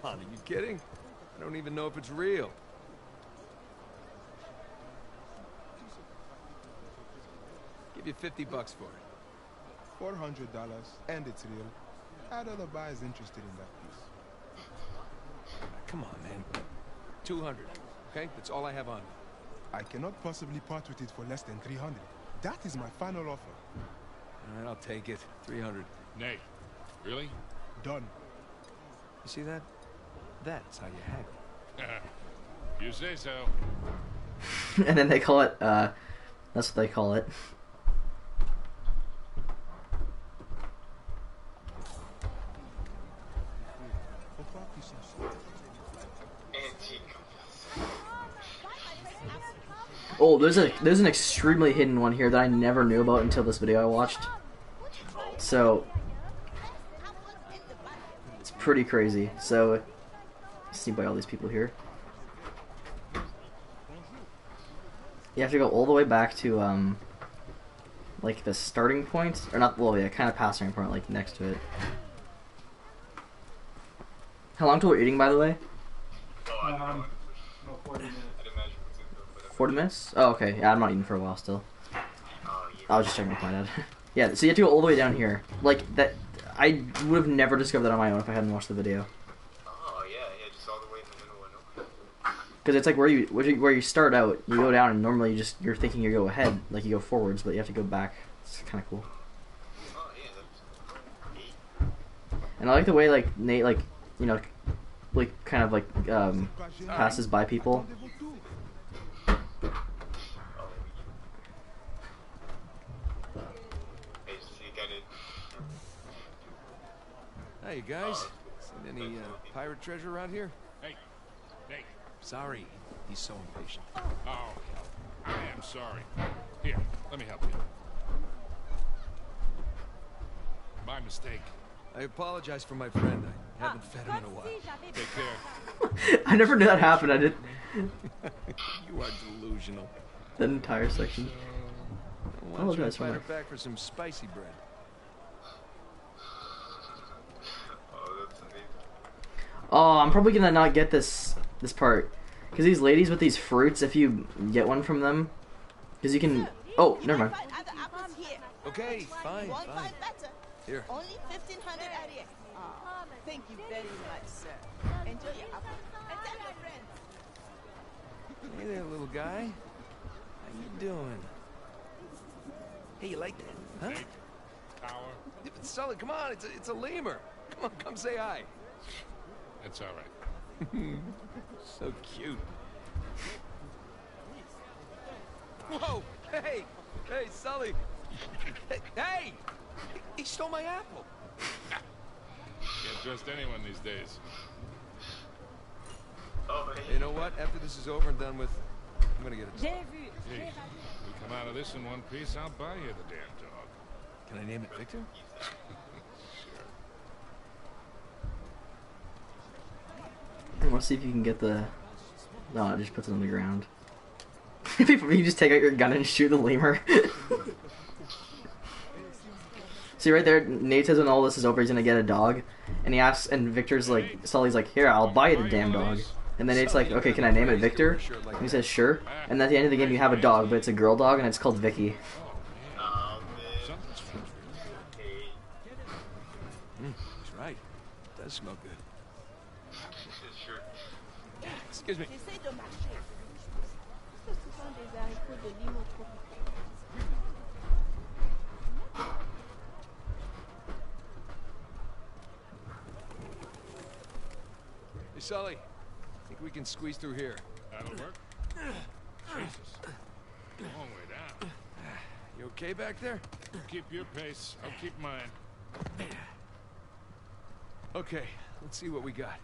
Are you kidding? I don't even know if it's real. Give you $50 for it. $400, and it's real. I don't know if buyer is interested in that piece. Come on, man. 200. Okay, that's all I have on me. I cannot possibly part with it for less than 300. That is my final offer. All right, I'll take it. 300. Nate, really? Done. You see that? That's how you haggle. You say so. And then they call it, that's what they call it. Oh, there's an extremely hidden one here that I never knew about until this video I watched. So it's pretty crazy. So see by all these people here. You have to go all the way back to like the starting point, or not? Well, yeah, kind of past starting point, like next to it. How long till we're eating, by the way? 40 minutes? Oh, okay. Yeah, I'm not eating for a while still. I was just checking with my dad. Yeah, so you have to go all the way down here. Like, that, I would have never discovered that on my own if I hadn't watched the video. Oh, yeah, just all the way in the middle of nowhere. Because it's like where you start out, you go down, and normally you're thinking you go ahead, like you go forwards, but you have to go back. It's kind of cool. Oh, yeah, that's neat. And I like the way, like, Nate, like, you know, like, kind of, like, passes by people. Hey, you guys. Seen any pirate treasure around here? Hey, Nate. Sorry, he's so impatient. Oh, hell. I am sorry. Here, let me help you. My mistake. I apologize for my friend. I haven't fed him in a while. Take care. I never knew that happened. I did. You are delusional. That entire section. Why don't you invite her back for some spicy bread? Oh, I'm probably gonna not get this part. Because these ladies with these fruits, if you get one from them... Because you can... Oh, never mind. Okay, fine. Here. Only 1,500 area. Oh, thank you very much, sir. Enjoy your apple. And tell your friends. Hey there, little guy. How you doing? Hey, you like that, huh? Tower. Yeah, but Sully, come on, it's a lemur. Come say hi. It's all right. So cute. Whoa! Hey, Sully. Hey! He stole my apple. Can't trust anyone these days. Oh, You know what? After this is over and done with, I'm gonna get it. Hey, we come out of this in one piece, I'll buy you the damn dog. Can I name it Victor? Let's see if you can get the... No, it just puts it on the ground. You just take out your gun and shoot the lemur. See right there, Nate says when all this is over he's gonna get a dog. And he asks, and Victor's like, Sully's like, here, I'll buy you the damn dog. And then Nate's like, okay, can I name it Victor? And he says, sure. And at the end of the game you have a dog, but it's a girl dog and it's called Vicky. He's right. It does smell good. Excuse me. Hey, Sully. Think we can squeeze through here? That'll work. Jesus. Long way down. You okay back there? Keep your pace. I'll keep mine. Okay, let's see what we got.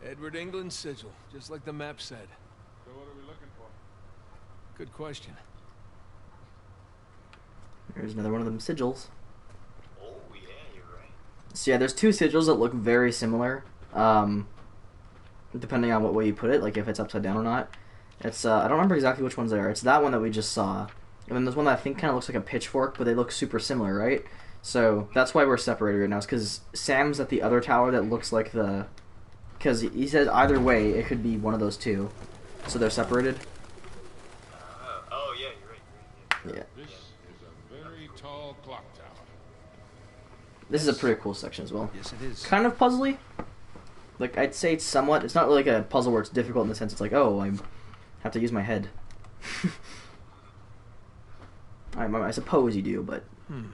Edward England's sigil, just like the map said. So what are we looking for? Good question. There's another one of them sigils. Oh, yeah, you're right. So yeah, there's two sigils that look very similar. Depending on what way you put it, like if it's upside down or not. It's I don't remember exactly which ones they are. It's that one that we just saw. And then there's one that I think kind of looks like a pitchfork, but they look super similar, right? So that's why we're separated right now. It's because Sam's at the other tower that looks like the... Because he said either way, it could be one of those two. So they're separated. Oh, yeah, you're right. Yeah. This is a very tall clock tower. This is a pretty cool section as well. Yes, it is. Kind of puzzly. Like, I'd say it's somewhat... It's not like a puzzle where it's difficult in the sense it's like, oh, I have to use my head. I suppose you do, but... Now,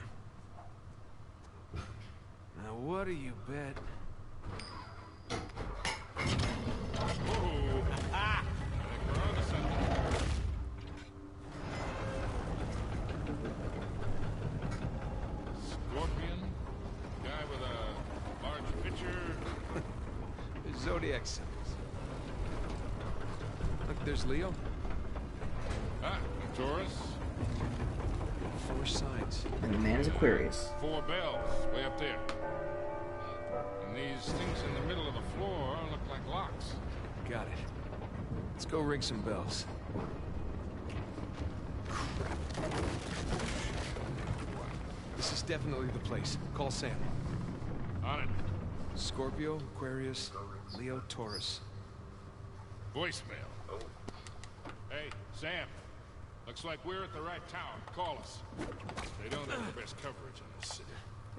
what do you bet? Whoa! Ah! I think we're on to something. Scorpion? Guy with a large pitcher? Zodiac symbols. Look, there's Leo. Ah, Taurus. 4 signs. And the man is Aquarius. 4 bells, way up there. And these things in the middle of the floor look like locks. Got it. Let's go ring some bells. This is definitely the place. Call Sam. On it. Scorpio, Aquarius, Leo, Taurus. Voicemail. Hey, Sam. Looks like we're at the right tower. Call us. They don't have the best coverage in this city.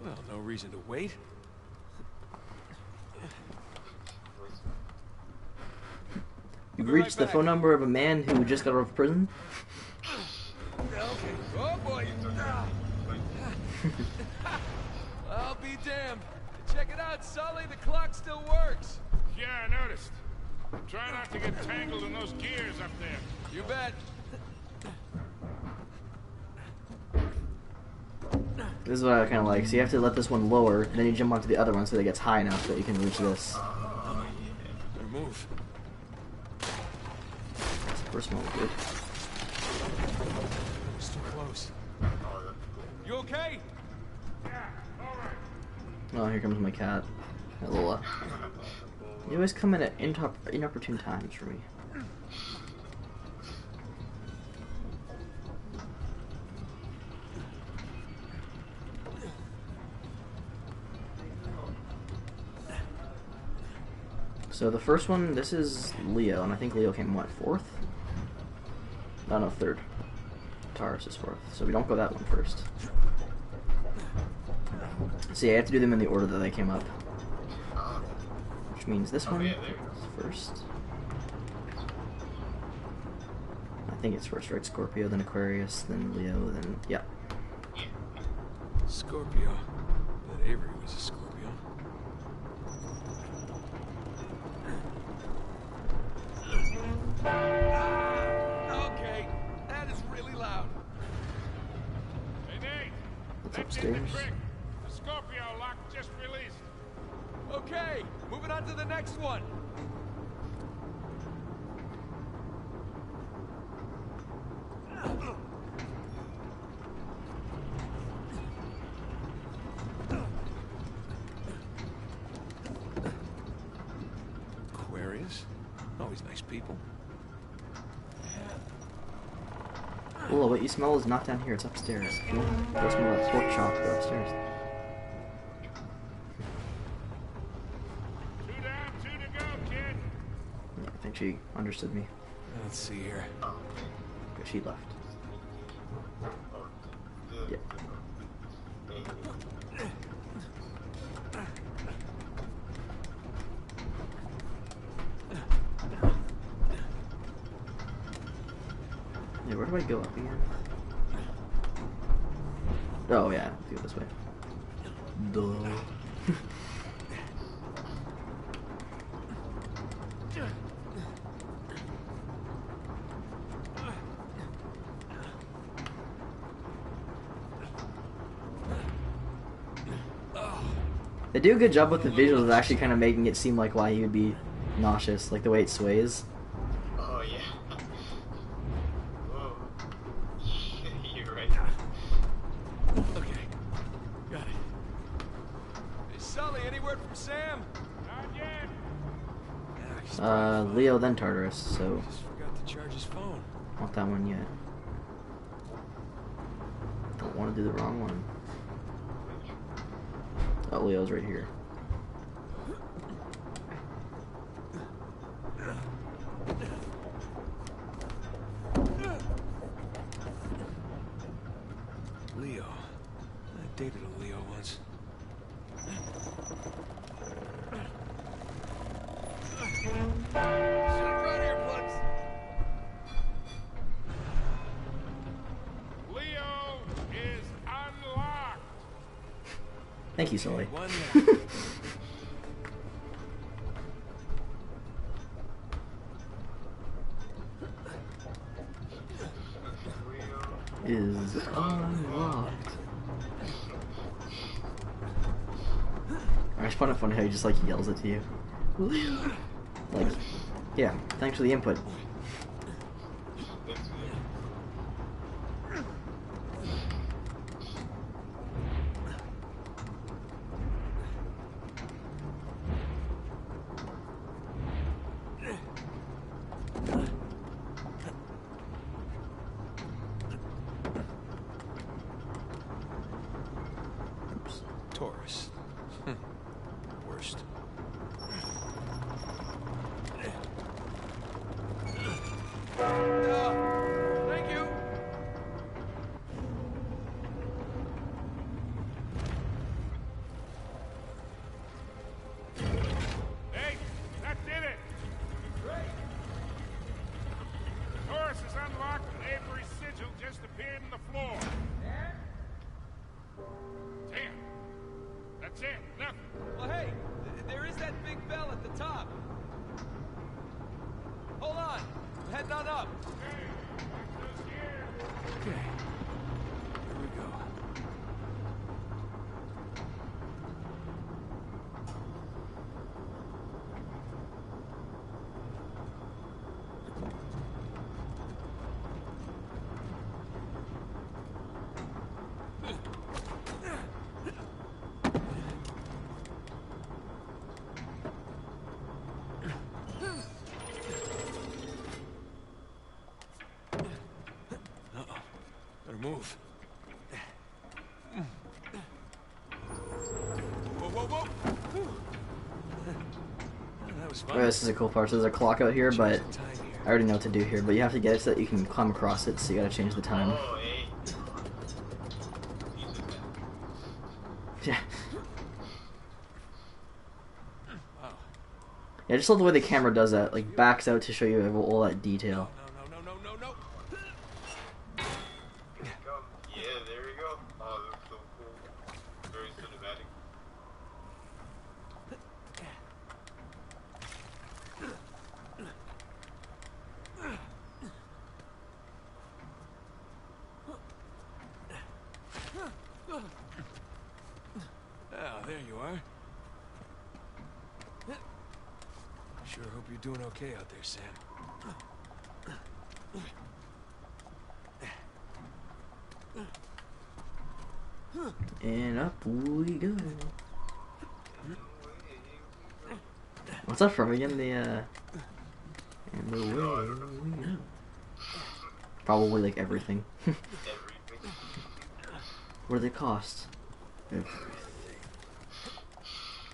Well, no reason to wait. You've reached the phone number of a man who just got out of prison. Okay. Oh boy. I'll be damned. Check it out, Sully. The clock still works. Yeah, I noticed. Try not to get tangled in those gears up there. You bet. This is what I kind of like. So you have to let this one lower, and then you jump onto the other one so that it gets high enough that you can reach this. Better move. First one was good. It's too close. You okay? Oh, here comes my cat. Hi, Lola. You always come in at inopportune times for me. So the first one, this is Leo, and I think Leo came, what, 4th? No, 3rd. Taurus is 4th, so we don't go that one first. See, I have to do them in the order that they came up. Which means this one is first. I think it's first, right? Scorpio, then Aquarius, then Leo, then... yeah. Scorpio. But Avery was a Scorpio. Okay, that is really loud. Hey, Nate! It's That's in upstairs. the trick. The Scorpio lock just released. Okay, moving on to the next one. Aquarius? Always nice people. Well, what you smell is not down here, it's upstairs. If you want to go smell that pork chop, go upstairs. 2 down, 2 to go, kid. Yeah, I think she understood me. Let's see here. Because she left. Yeah. Yeah, where do I go up again? Oh yeah, let's go this way. Duh. They do a good job with the visuals of actually kind of making it seem like why he would be nauseous, like the way it sways. Oh, yeah. Whoa. You're right. Okay, got it. Hey, Sully, any word from Sam? Not yet. Leo then Tartarus, so Just forgot to charge his phone. not that one yet. Don't want to do the wrong one. Oh, Leo's right here. Leo. I dated a Leo once. Right here, plugs. Leo is unlocked. Thank you, Sully. One Is unlocked. I just find it funny how he just like yells it to you. Leo. Like, yeah, thanks for the input. Oops. Taurus. Worst. Thank you. Hey, that did it. Taurus is unlocked and Avery's sigil just appeared in the floor. Damn. That's it. Nothing. Well, hey, there is that big bell at the top. Hold on. I'm heading on up. Okay. Here we go. Better move. Whoa, whoa, whoa! That was Oh, this is a cool part. So there's a clock out here, but I already know what to do here. But you have to get it so that you can climb across it, so you gotta change the time. Oh, hey. Yeah. Yeah, I just love the way the camera does that. Like, backs out to show you all that detail. No. Yeah, there we go. Oh, that's so cool. Very cinematic. Oh, there you are. Sure hope you're doing okay out there, Sam. And up we go. What's that from again? And the way we go. Probably like everything. What do they cost? Everything.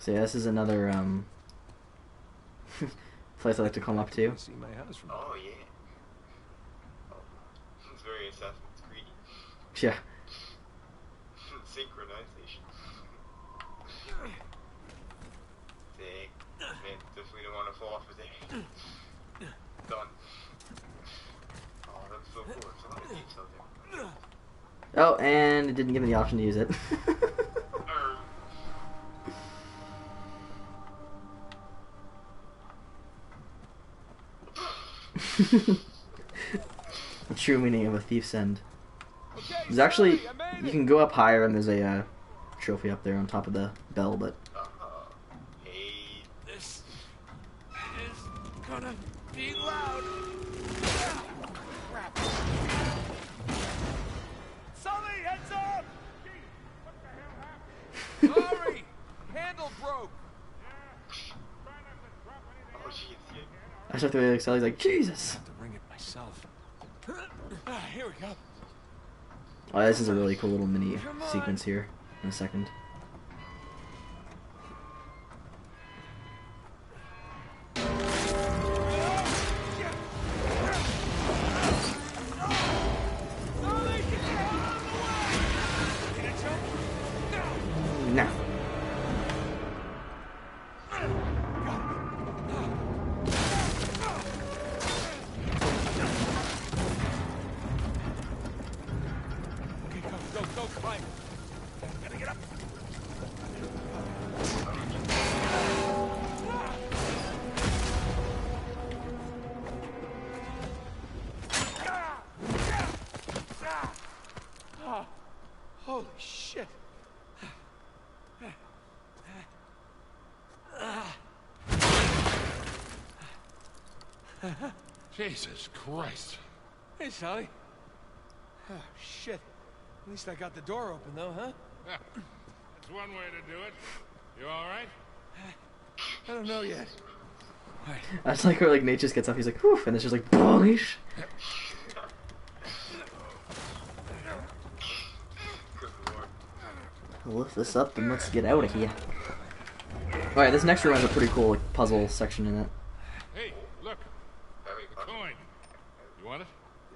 So yeah, this is another place I like to come up to. See my house from. Oh, yeah. Oh, it's very Assassin's Creed. Yeah. Synchronization. Dang. Man, definitely don't want to fall off of there. Done. Oh, that's so cool. There's a lot of detail there. Oh, and it didn't give me the option to use it. The true meaning of a thief's end. There's actually, you can go up higher and there's a trophy up there on top of the bell, but... Hey. This is gonna be loud. Crap. Sully, heads up! Sorry! Handle broke! Oh, jeez, yeah. I start the way like Sally's like, Jesus! I have to ring it myself. Here we go. Oh, this is a really cool little mini sequence here in a second. Now. Go, climb. Gotta get up. Holy shit. Jesus Christ. Hey, Sally. Oh, shit. At least I got the door open, though, huh? That's one way to do it. You all right? I don't know yet. Right. I just like where like Nate just gets up, he's like, whew, and it's just like, boish. Lift this up and let's get out of here. Alright, this next room has a pretty cool like, puzzle section in it. Hey, look. A coin. You want it?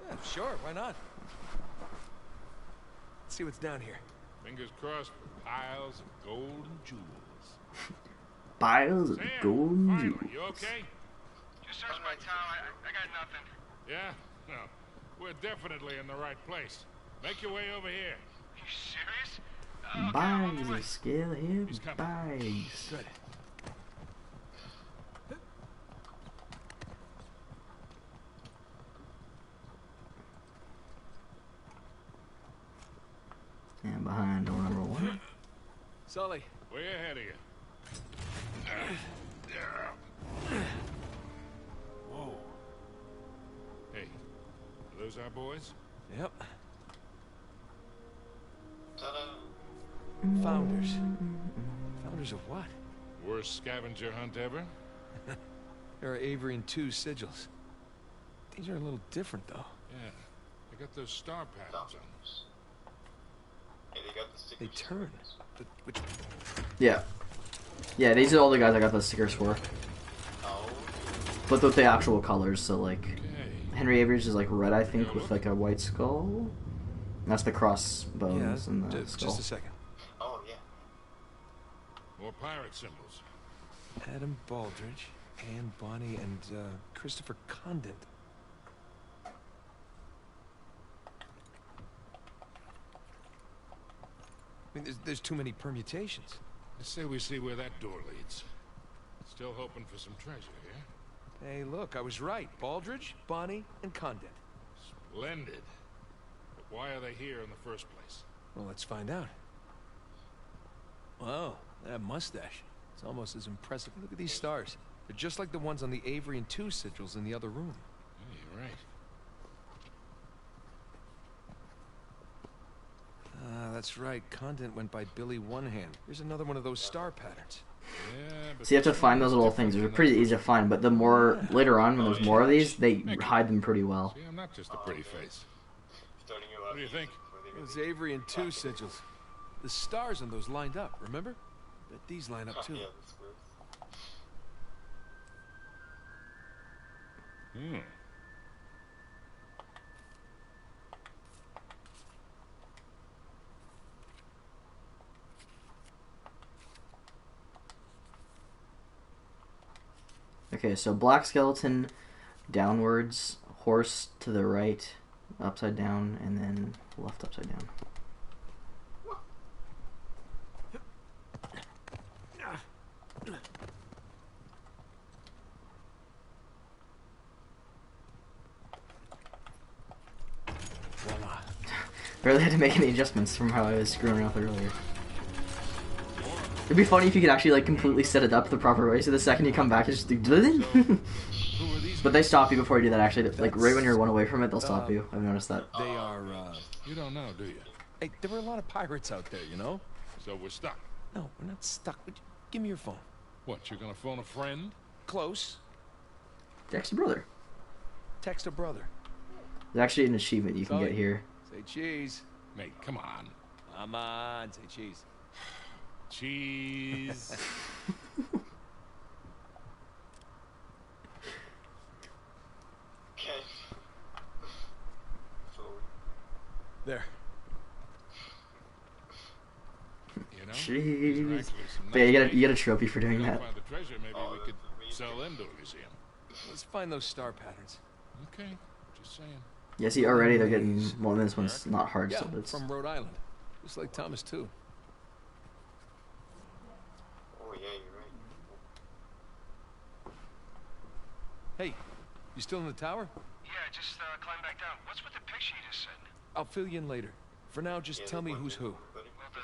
Yeah, sure, why not? Let's see what's down here. Fingers crossed for piles of gold and jewels. Piles of gold and finally, jewels. you okay? Just search my town. I got nothing. Yeah? No. We're definitely in the right place. Make your way over here. You serious? Bags of scale here, bags. Good. And behind door number 1. Sully. Way ahead of you. Whoa. Hey, are those our boys? Yep. Founders. Founders of what? Worst scavenger hunt ever? There are Avery and 2 sigils. These are a little different, though. Yeah. They got those star patterns on them. Hey, they got the stickers. They turn. Which... Yeah. Yeah, these are all the guys I got the stickers for. Oh, but with the actual colors. So like Henry Avery's is like red, I think, with like a white skull. That's the crossbones and the skull. Just a second. Oh yeah. More pirate symbols. Adam Baldridge, Anne Bonny, and Christopher Condit. I mean, there's too many permutations. I say we see where that door leads. Still hoping for some treasure, yeah? Hey, look, I was right. Baldridge, Bonny, and Condit. Splendid. But why are they here in the first place? Well, let's find out. Wow, that mustache. It's almost as impressive. Look at these stars. They're just like the ones on the Avery and Two sigils in the other room. Yeah, you're right. That's right. Condent went by Billy One Hand. Here's another one of those star patterns. Yeah, but So you have to find those little things. They're pretty easy to find, but the more later on when there's more of these, they hide them pretty well. See, I'm not just a pretty face. What do you think? Those Avery and Two sigils. The stars on those lined up, remember? Bet these line up too. Hmm. Okay, so black skeleton downwards, horse to the right, upside down, and then left upside down. Voila. Barely had to make any adjustments from how I was screwing around with it earlier. It'd be funny if you could actually like completely set it up the proper way, so the second you come back, you just do. But they stop you before you do that. Actually, like right when you're one away from it, they'll stop you. I've noticed that. They are. You don't know, do you? Hey, there were a lot of pirates out there, you know. So we're stuck. No, we're not stuck. Give me your phone. What? You're gonna phone a friend? Close. Text your brother. Text a brother. There's actually an achievement you can Sully, get here. Say cheese. Mate, come on. Come on, say cheese. Cheese. Okay. There. You know? Jeez. But yeah, you get a trophy for doing that. Find the treasure, maybe we could sell them to a museum. Let's find those star patterns. Okay, just saying. Yeah, see, already they're getting. Well, this one's not hard, Yeah, so it's. from Rhode Island. Just like Thomas too. Oh yeah, you're right. Hey, you still in the tower? Yeah, just climb back down. What's with the picture you just sent? I'll fill you in later. For now, just tell me who's who. Well,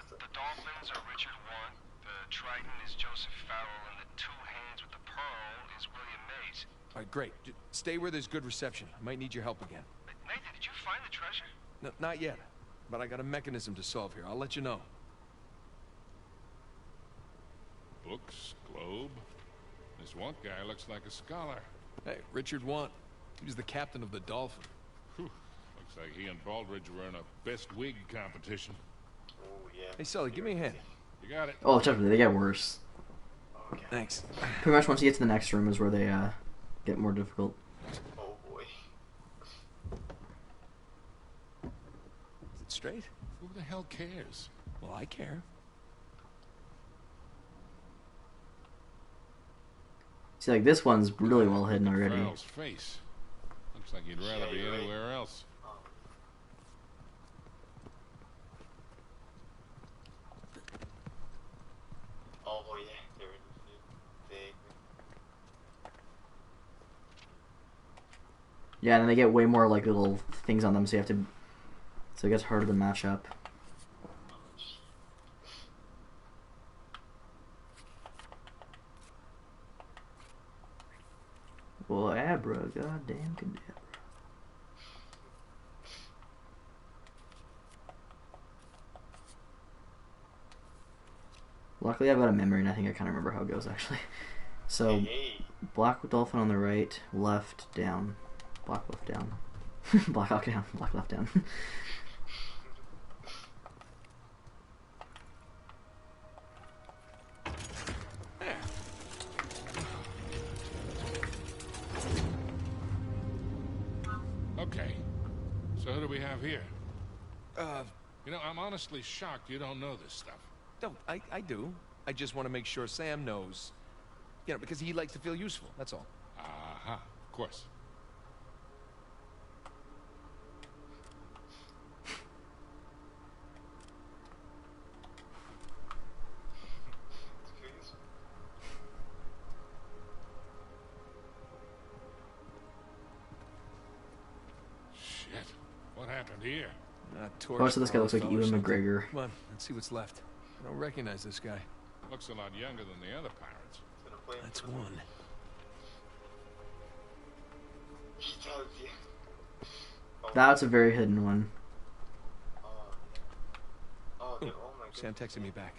the dolphins are Richard Want, the trident is Joseph Farrell, and the two hands with the pearl is William Mays. All right, great. Stay where there's good reception. I might need your help again. Nathan, did you find the treasure? No, not yet. But I got a mechanism to solve here. I'll let you know. Books, globe. This one guy looks like a scholar. Hey, Richard Want. He was the captain of the Dolphin. Whew. Looks like he and Baldridge were in a best wig competition. Oh yeah. Hey, Sully, give me a hand. You got it. Oh, definitely, they get worse. Okay. Thanks. Pretty much once you get to the next room is where they get more difficult. Oh boy. Is it straight? Who the hell cares? Well, I care. See, like this one's really well hidden already. Farrell's face. Looks like he'd rather be anywhere else. Oh yeah, there it is. Big. Yeah, and then they get way more like little things on them, so you have to. So it gets harder to match up. Well, Abra, goddamn cadabra. Luckily, I've got a memory, and I think I kind of remember how it goes actually. So, black dolphin on the right, left down, black left down, black up down, black left down. Okay. So who do we have here? Uh, You know, I'm honestly shocked you don't know this stuff. no, I do. I just want to make sure Sam knows. You know, because he likes to feel useful, that's all. Aha, of course. Shit. What happened here? Most of this guy looks like Ewan McGregor. Come on, let's see what's left. I don't recognize this guy. Looks a lot younger than the other pirates. That's one. That's a very hidden one. Ooh, Sam texted me back.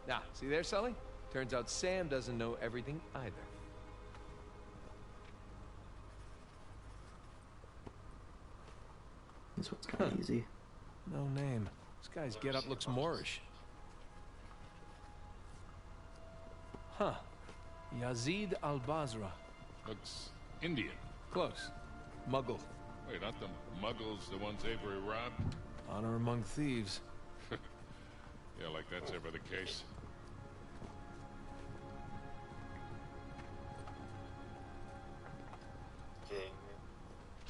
Nah, see there, Sully? Turns out Sam doesn't know everything either. This one's kind of easy. No name. This guy's getup looks Moorish. Huh. Yazid al-Basra. Looks Indian. Close. Muggle. Wait, aren't the Muggles the ones Avery robbed? Honor among thieves. Yeah, like that's ever the case.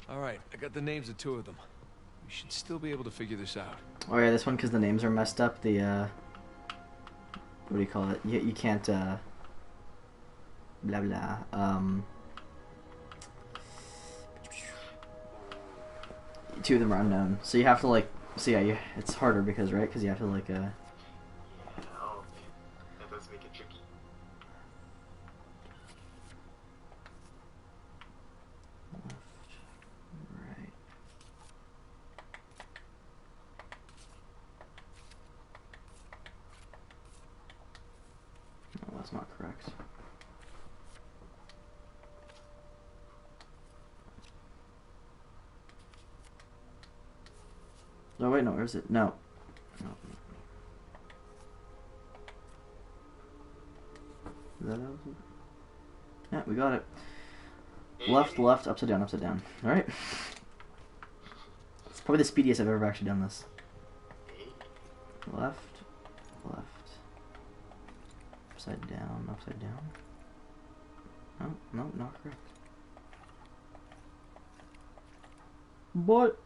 All right, I got the names of two of them. We should still be able to figure this out. Oh yeah, this one because the names are messed up. The what do you call it? You can't blah blah. Two of them are unknown, so you have to like. So yeah, it's harder because right, because you have to like Yeah, oh, that does make it tricky. Right. No, that's not correct. Oh wait, no, where is it? No. No. Is that how it? Yeah, we got it. Left, left, upside down, upside down. Alright. It's probably the speediest I've ever actually done this. Left, left. Upside down, upside down. No, no, not correct. But.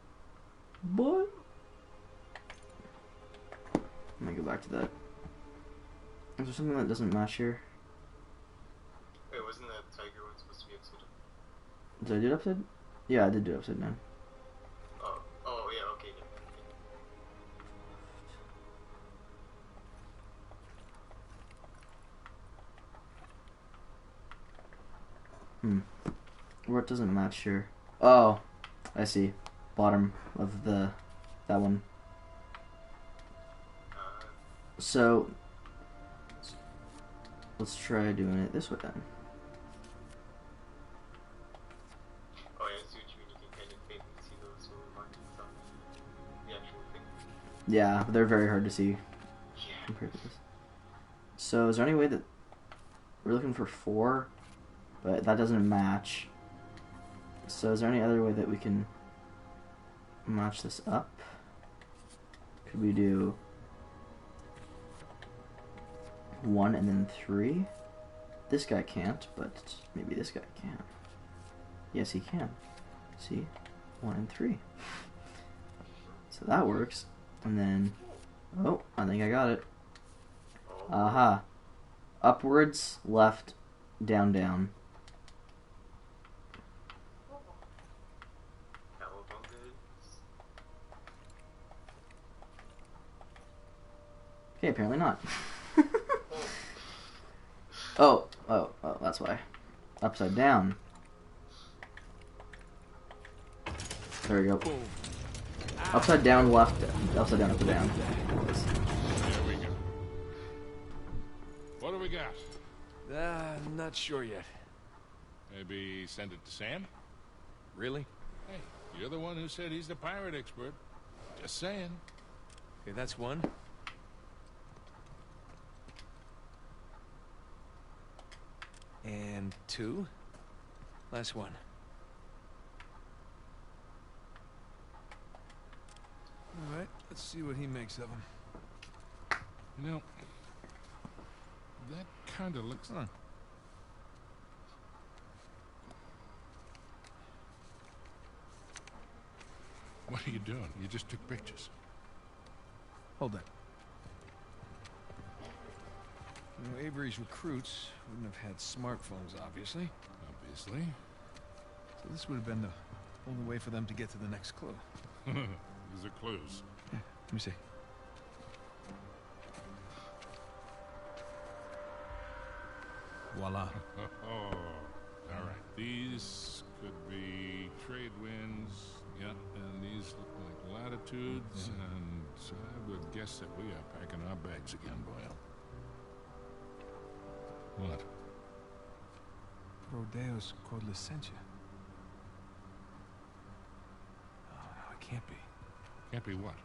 Let me go back to that. Is there something that doesn't match here? Wait, wasn't that tiger one supposed to be upside down? Did I do it upside? Yeah, I did do it upside down. Oh yeah, okay. Where it doesn't match here. Oh, I see. Bottom of that one. So, let's try doing it this way then. Oh yeah, I see what you mean. You can kind of faintly see those little markings on the actual thing. Yeah, they're very hard to see Yeah. compared to this. So, is there any way that we're looking for 4, but that doesn't match? So, is there any other way that we can match this up? Could we do 1 and then 3? This guy can't, but maybe this guy can. Yes, he can. See? 1 and 3. So that works. And then, oh, I think I got it. Aha. Upwards, left, down, down. Okay, apparently not. Oh, that's why. Upside down. There we go. Upside down, left, upside down, upside down. There we go. What do we got? Not sure yet. Maybe send it to Sam? Really? Hey, you're the one who said he's the pirate expert. Just saying. Okay, that's one. And 2. Last one. All right, let's see what he makes of him. You know, that kind of looks... Huh. What are you doing? You just took pictures. Hold that. You know, Avery's recruits wouldn't have had smartphones, obviously. Obviously. So this would have been the only way for them to get to the next clue. These are clues. Yeah, let me see. Voila. Oh, all right. These could be trade winds. Yeah, and these look like latitudes, and I would guess that we are packing our bags again, Boyle. What? Rodeos called Licencia. Oh, no, it can't be. Can't be what?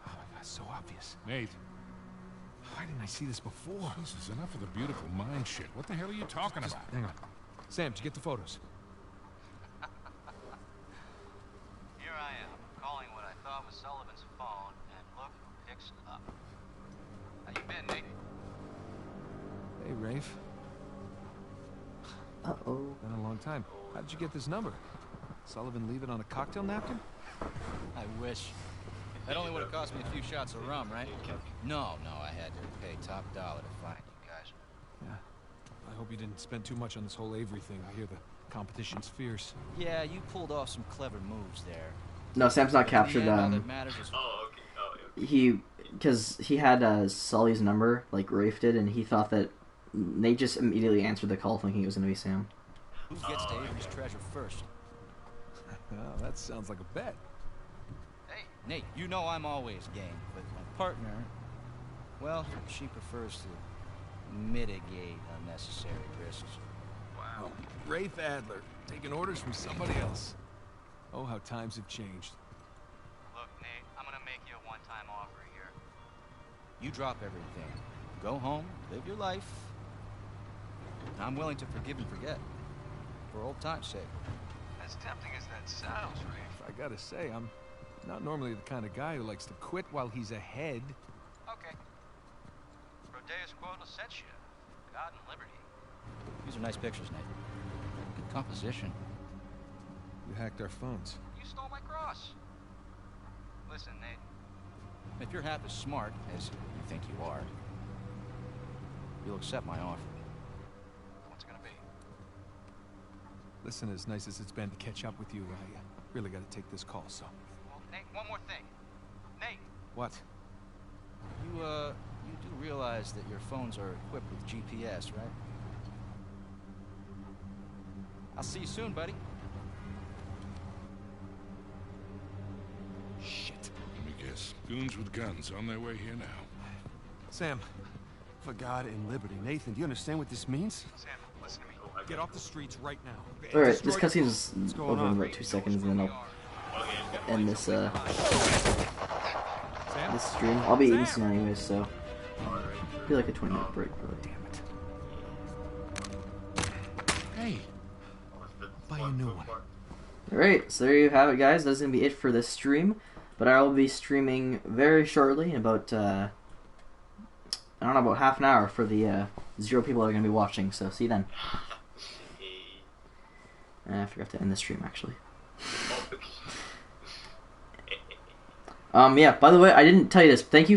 Oh my God, it's so obvious. Nate. Why didn't I see this before? Jesus, enough of the beautiful mind shit. What the hell are you talking about? Hang on. Sam, did you get the photos? Here I am, calling what I thought was Sullivan's phone, and look who picks up. How you been, Nate? Hey, Rafe. Uh-oh. Been a long time. How did you get this number? Sullivan leave it on a cocktail napkin? I wish. That only would have cost me a few shots of rum, right? No, I had to pay top dollar to find you guys. Yeah. I hope you didn't spend too much on this whole Avery thing. I hear the competition's fierce. Yeah, you pulled off some clever moves there. No, Sam's not captured. All that matters is... Oh, okay. Oh, yeah. Because he had Sully's number, like Rafe did, and he thought that Nate just immediately answered the call thinking it was going to be Sam. Who gets to Avery's treasure first? Well, that sounds like a bet. Hey, Nate, you know I'm always game, but my partner, well, she prefers to mitigate unnecessary risks. Wow. Rafe Adler, taking orders from somebody else. Oh, how times have changed. Look, Nate, I'm gonna make you a one-time offer here. You drop everything. Go home, live your life. And I'm willing to forgive and forget. For old time's sake. As tempting as that sounds, Rafe. I gotta say, I'm not normally the kind of guy who likes to quit while he's ahead. Okay. Rodeus quote Licencia. God and liberty. These are nice pictures, Nate. Good composition. You hacked our phones. You stole my cross. Listen, Nate. If you're half as smart as you think you are, you'll accept my offer. What's it gonna be? Listen, as nice as it's been to catch up with you, I really gotta take this call, so... Well, Nate, one more thing. Nate! What? You do realize that your phones are equipped with GPS, right? I'll see you soon, buddy. Shit. Let me guess. Goons with guns on their way here now. Sam, For God and liberty. Nathan, do you understand what this means? Sam, listen to me. Get off the streets right now. Alright, this cutscene's over in about 2 seconds, and then I'll end this, this stream. I'll be eating soon anyways, so... It'll be like a 20-minute break, really. damn it. Hey! Buy a new one. Alright, so there you have it, guys. That's going to be it for this stream. But I will be streaming very shortly, in about, I don't know, about half an hour for the 0 people that are going to be watching. So see you then. I forgot to end the stream, actually. Yeah, by the way, I didn't tell you this. Thank you for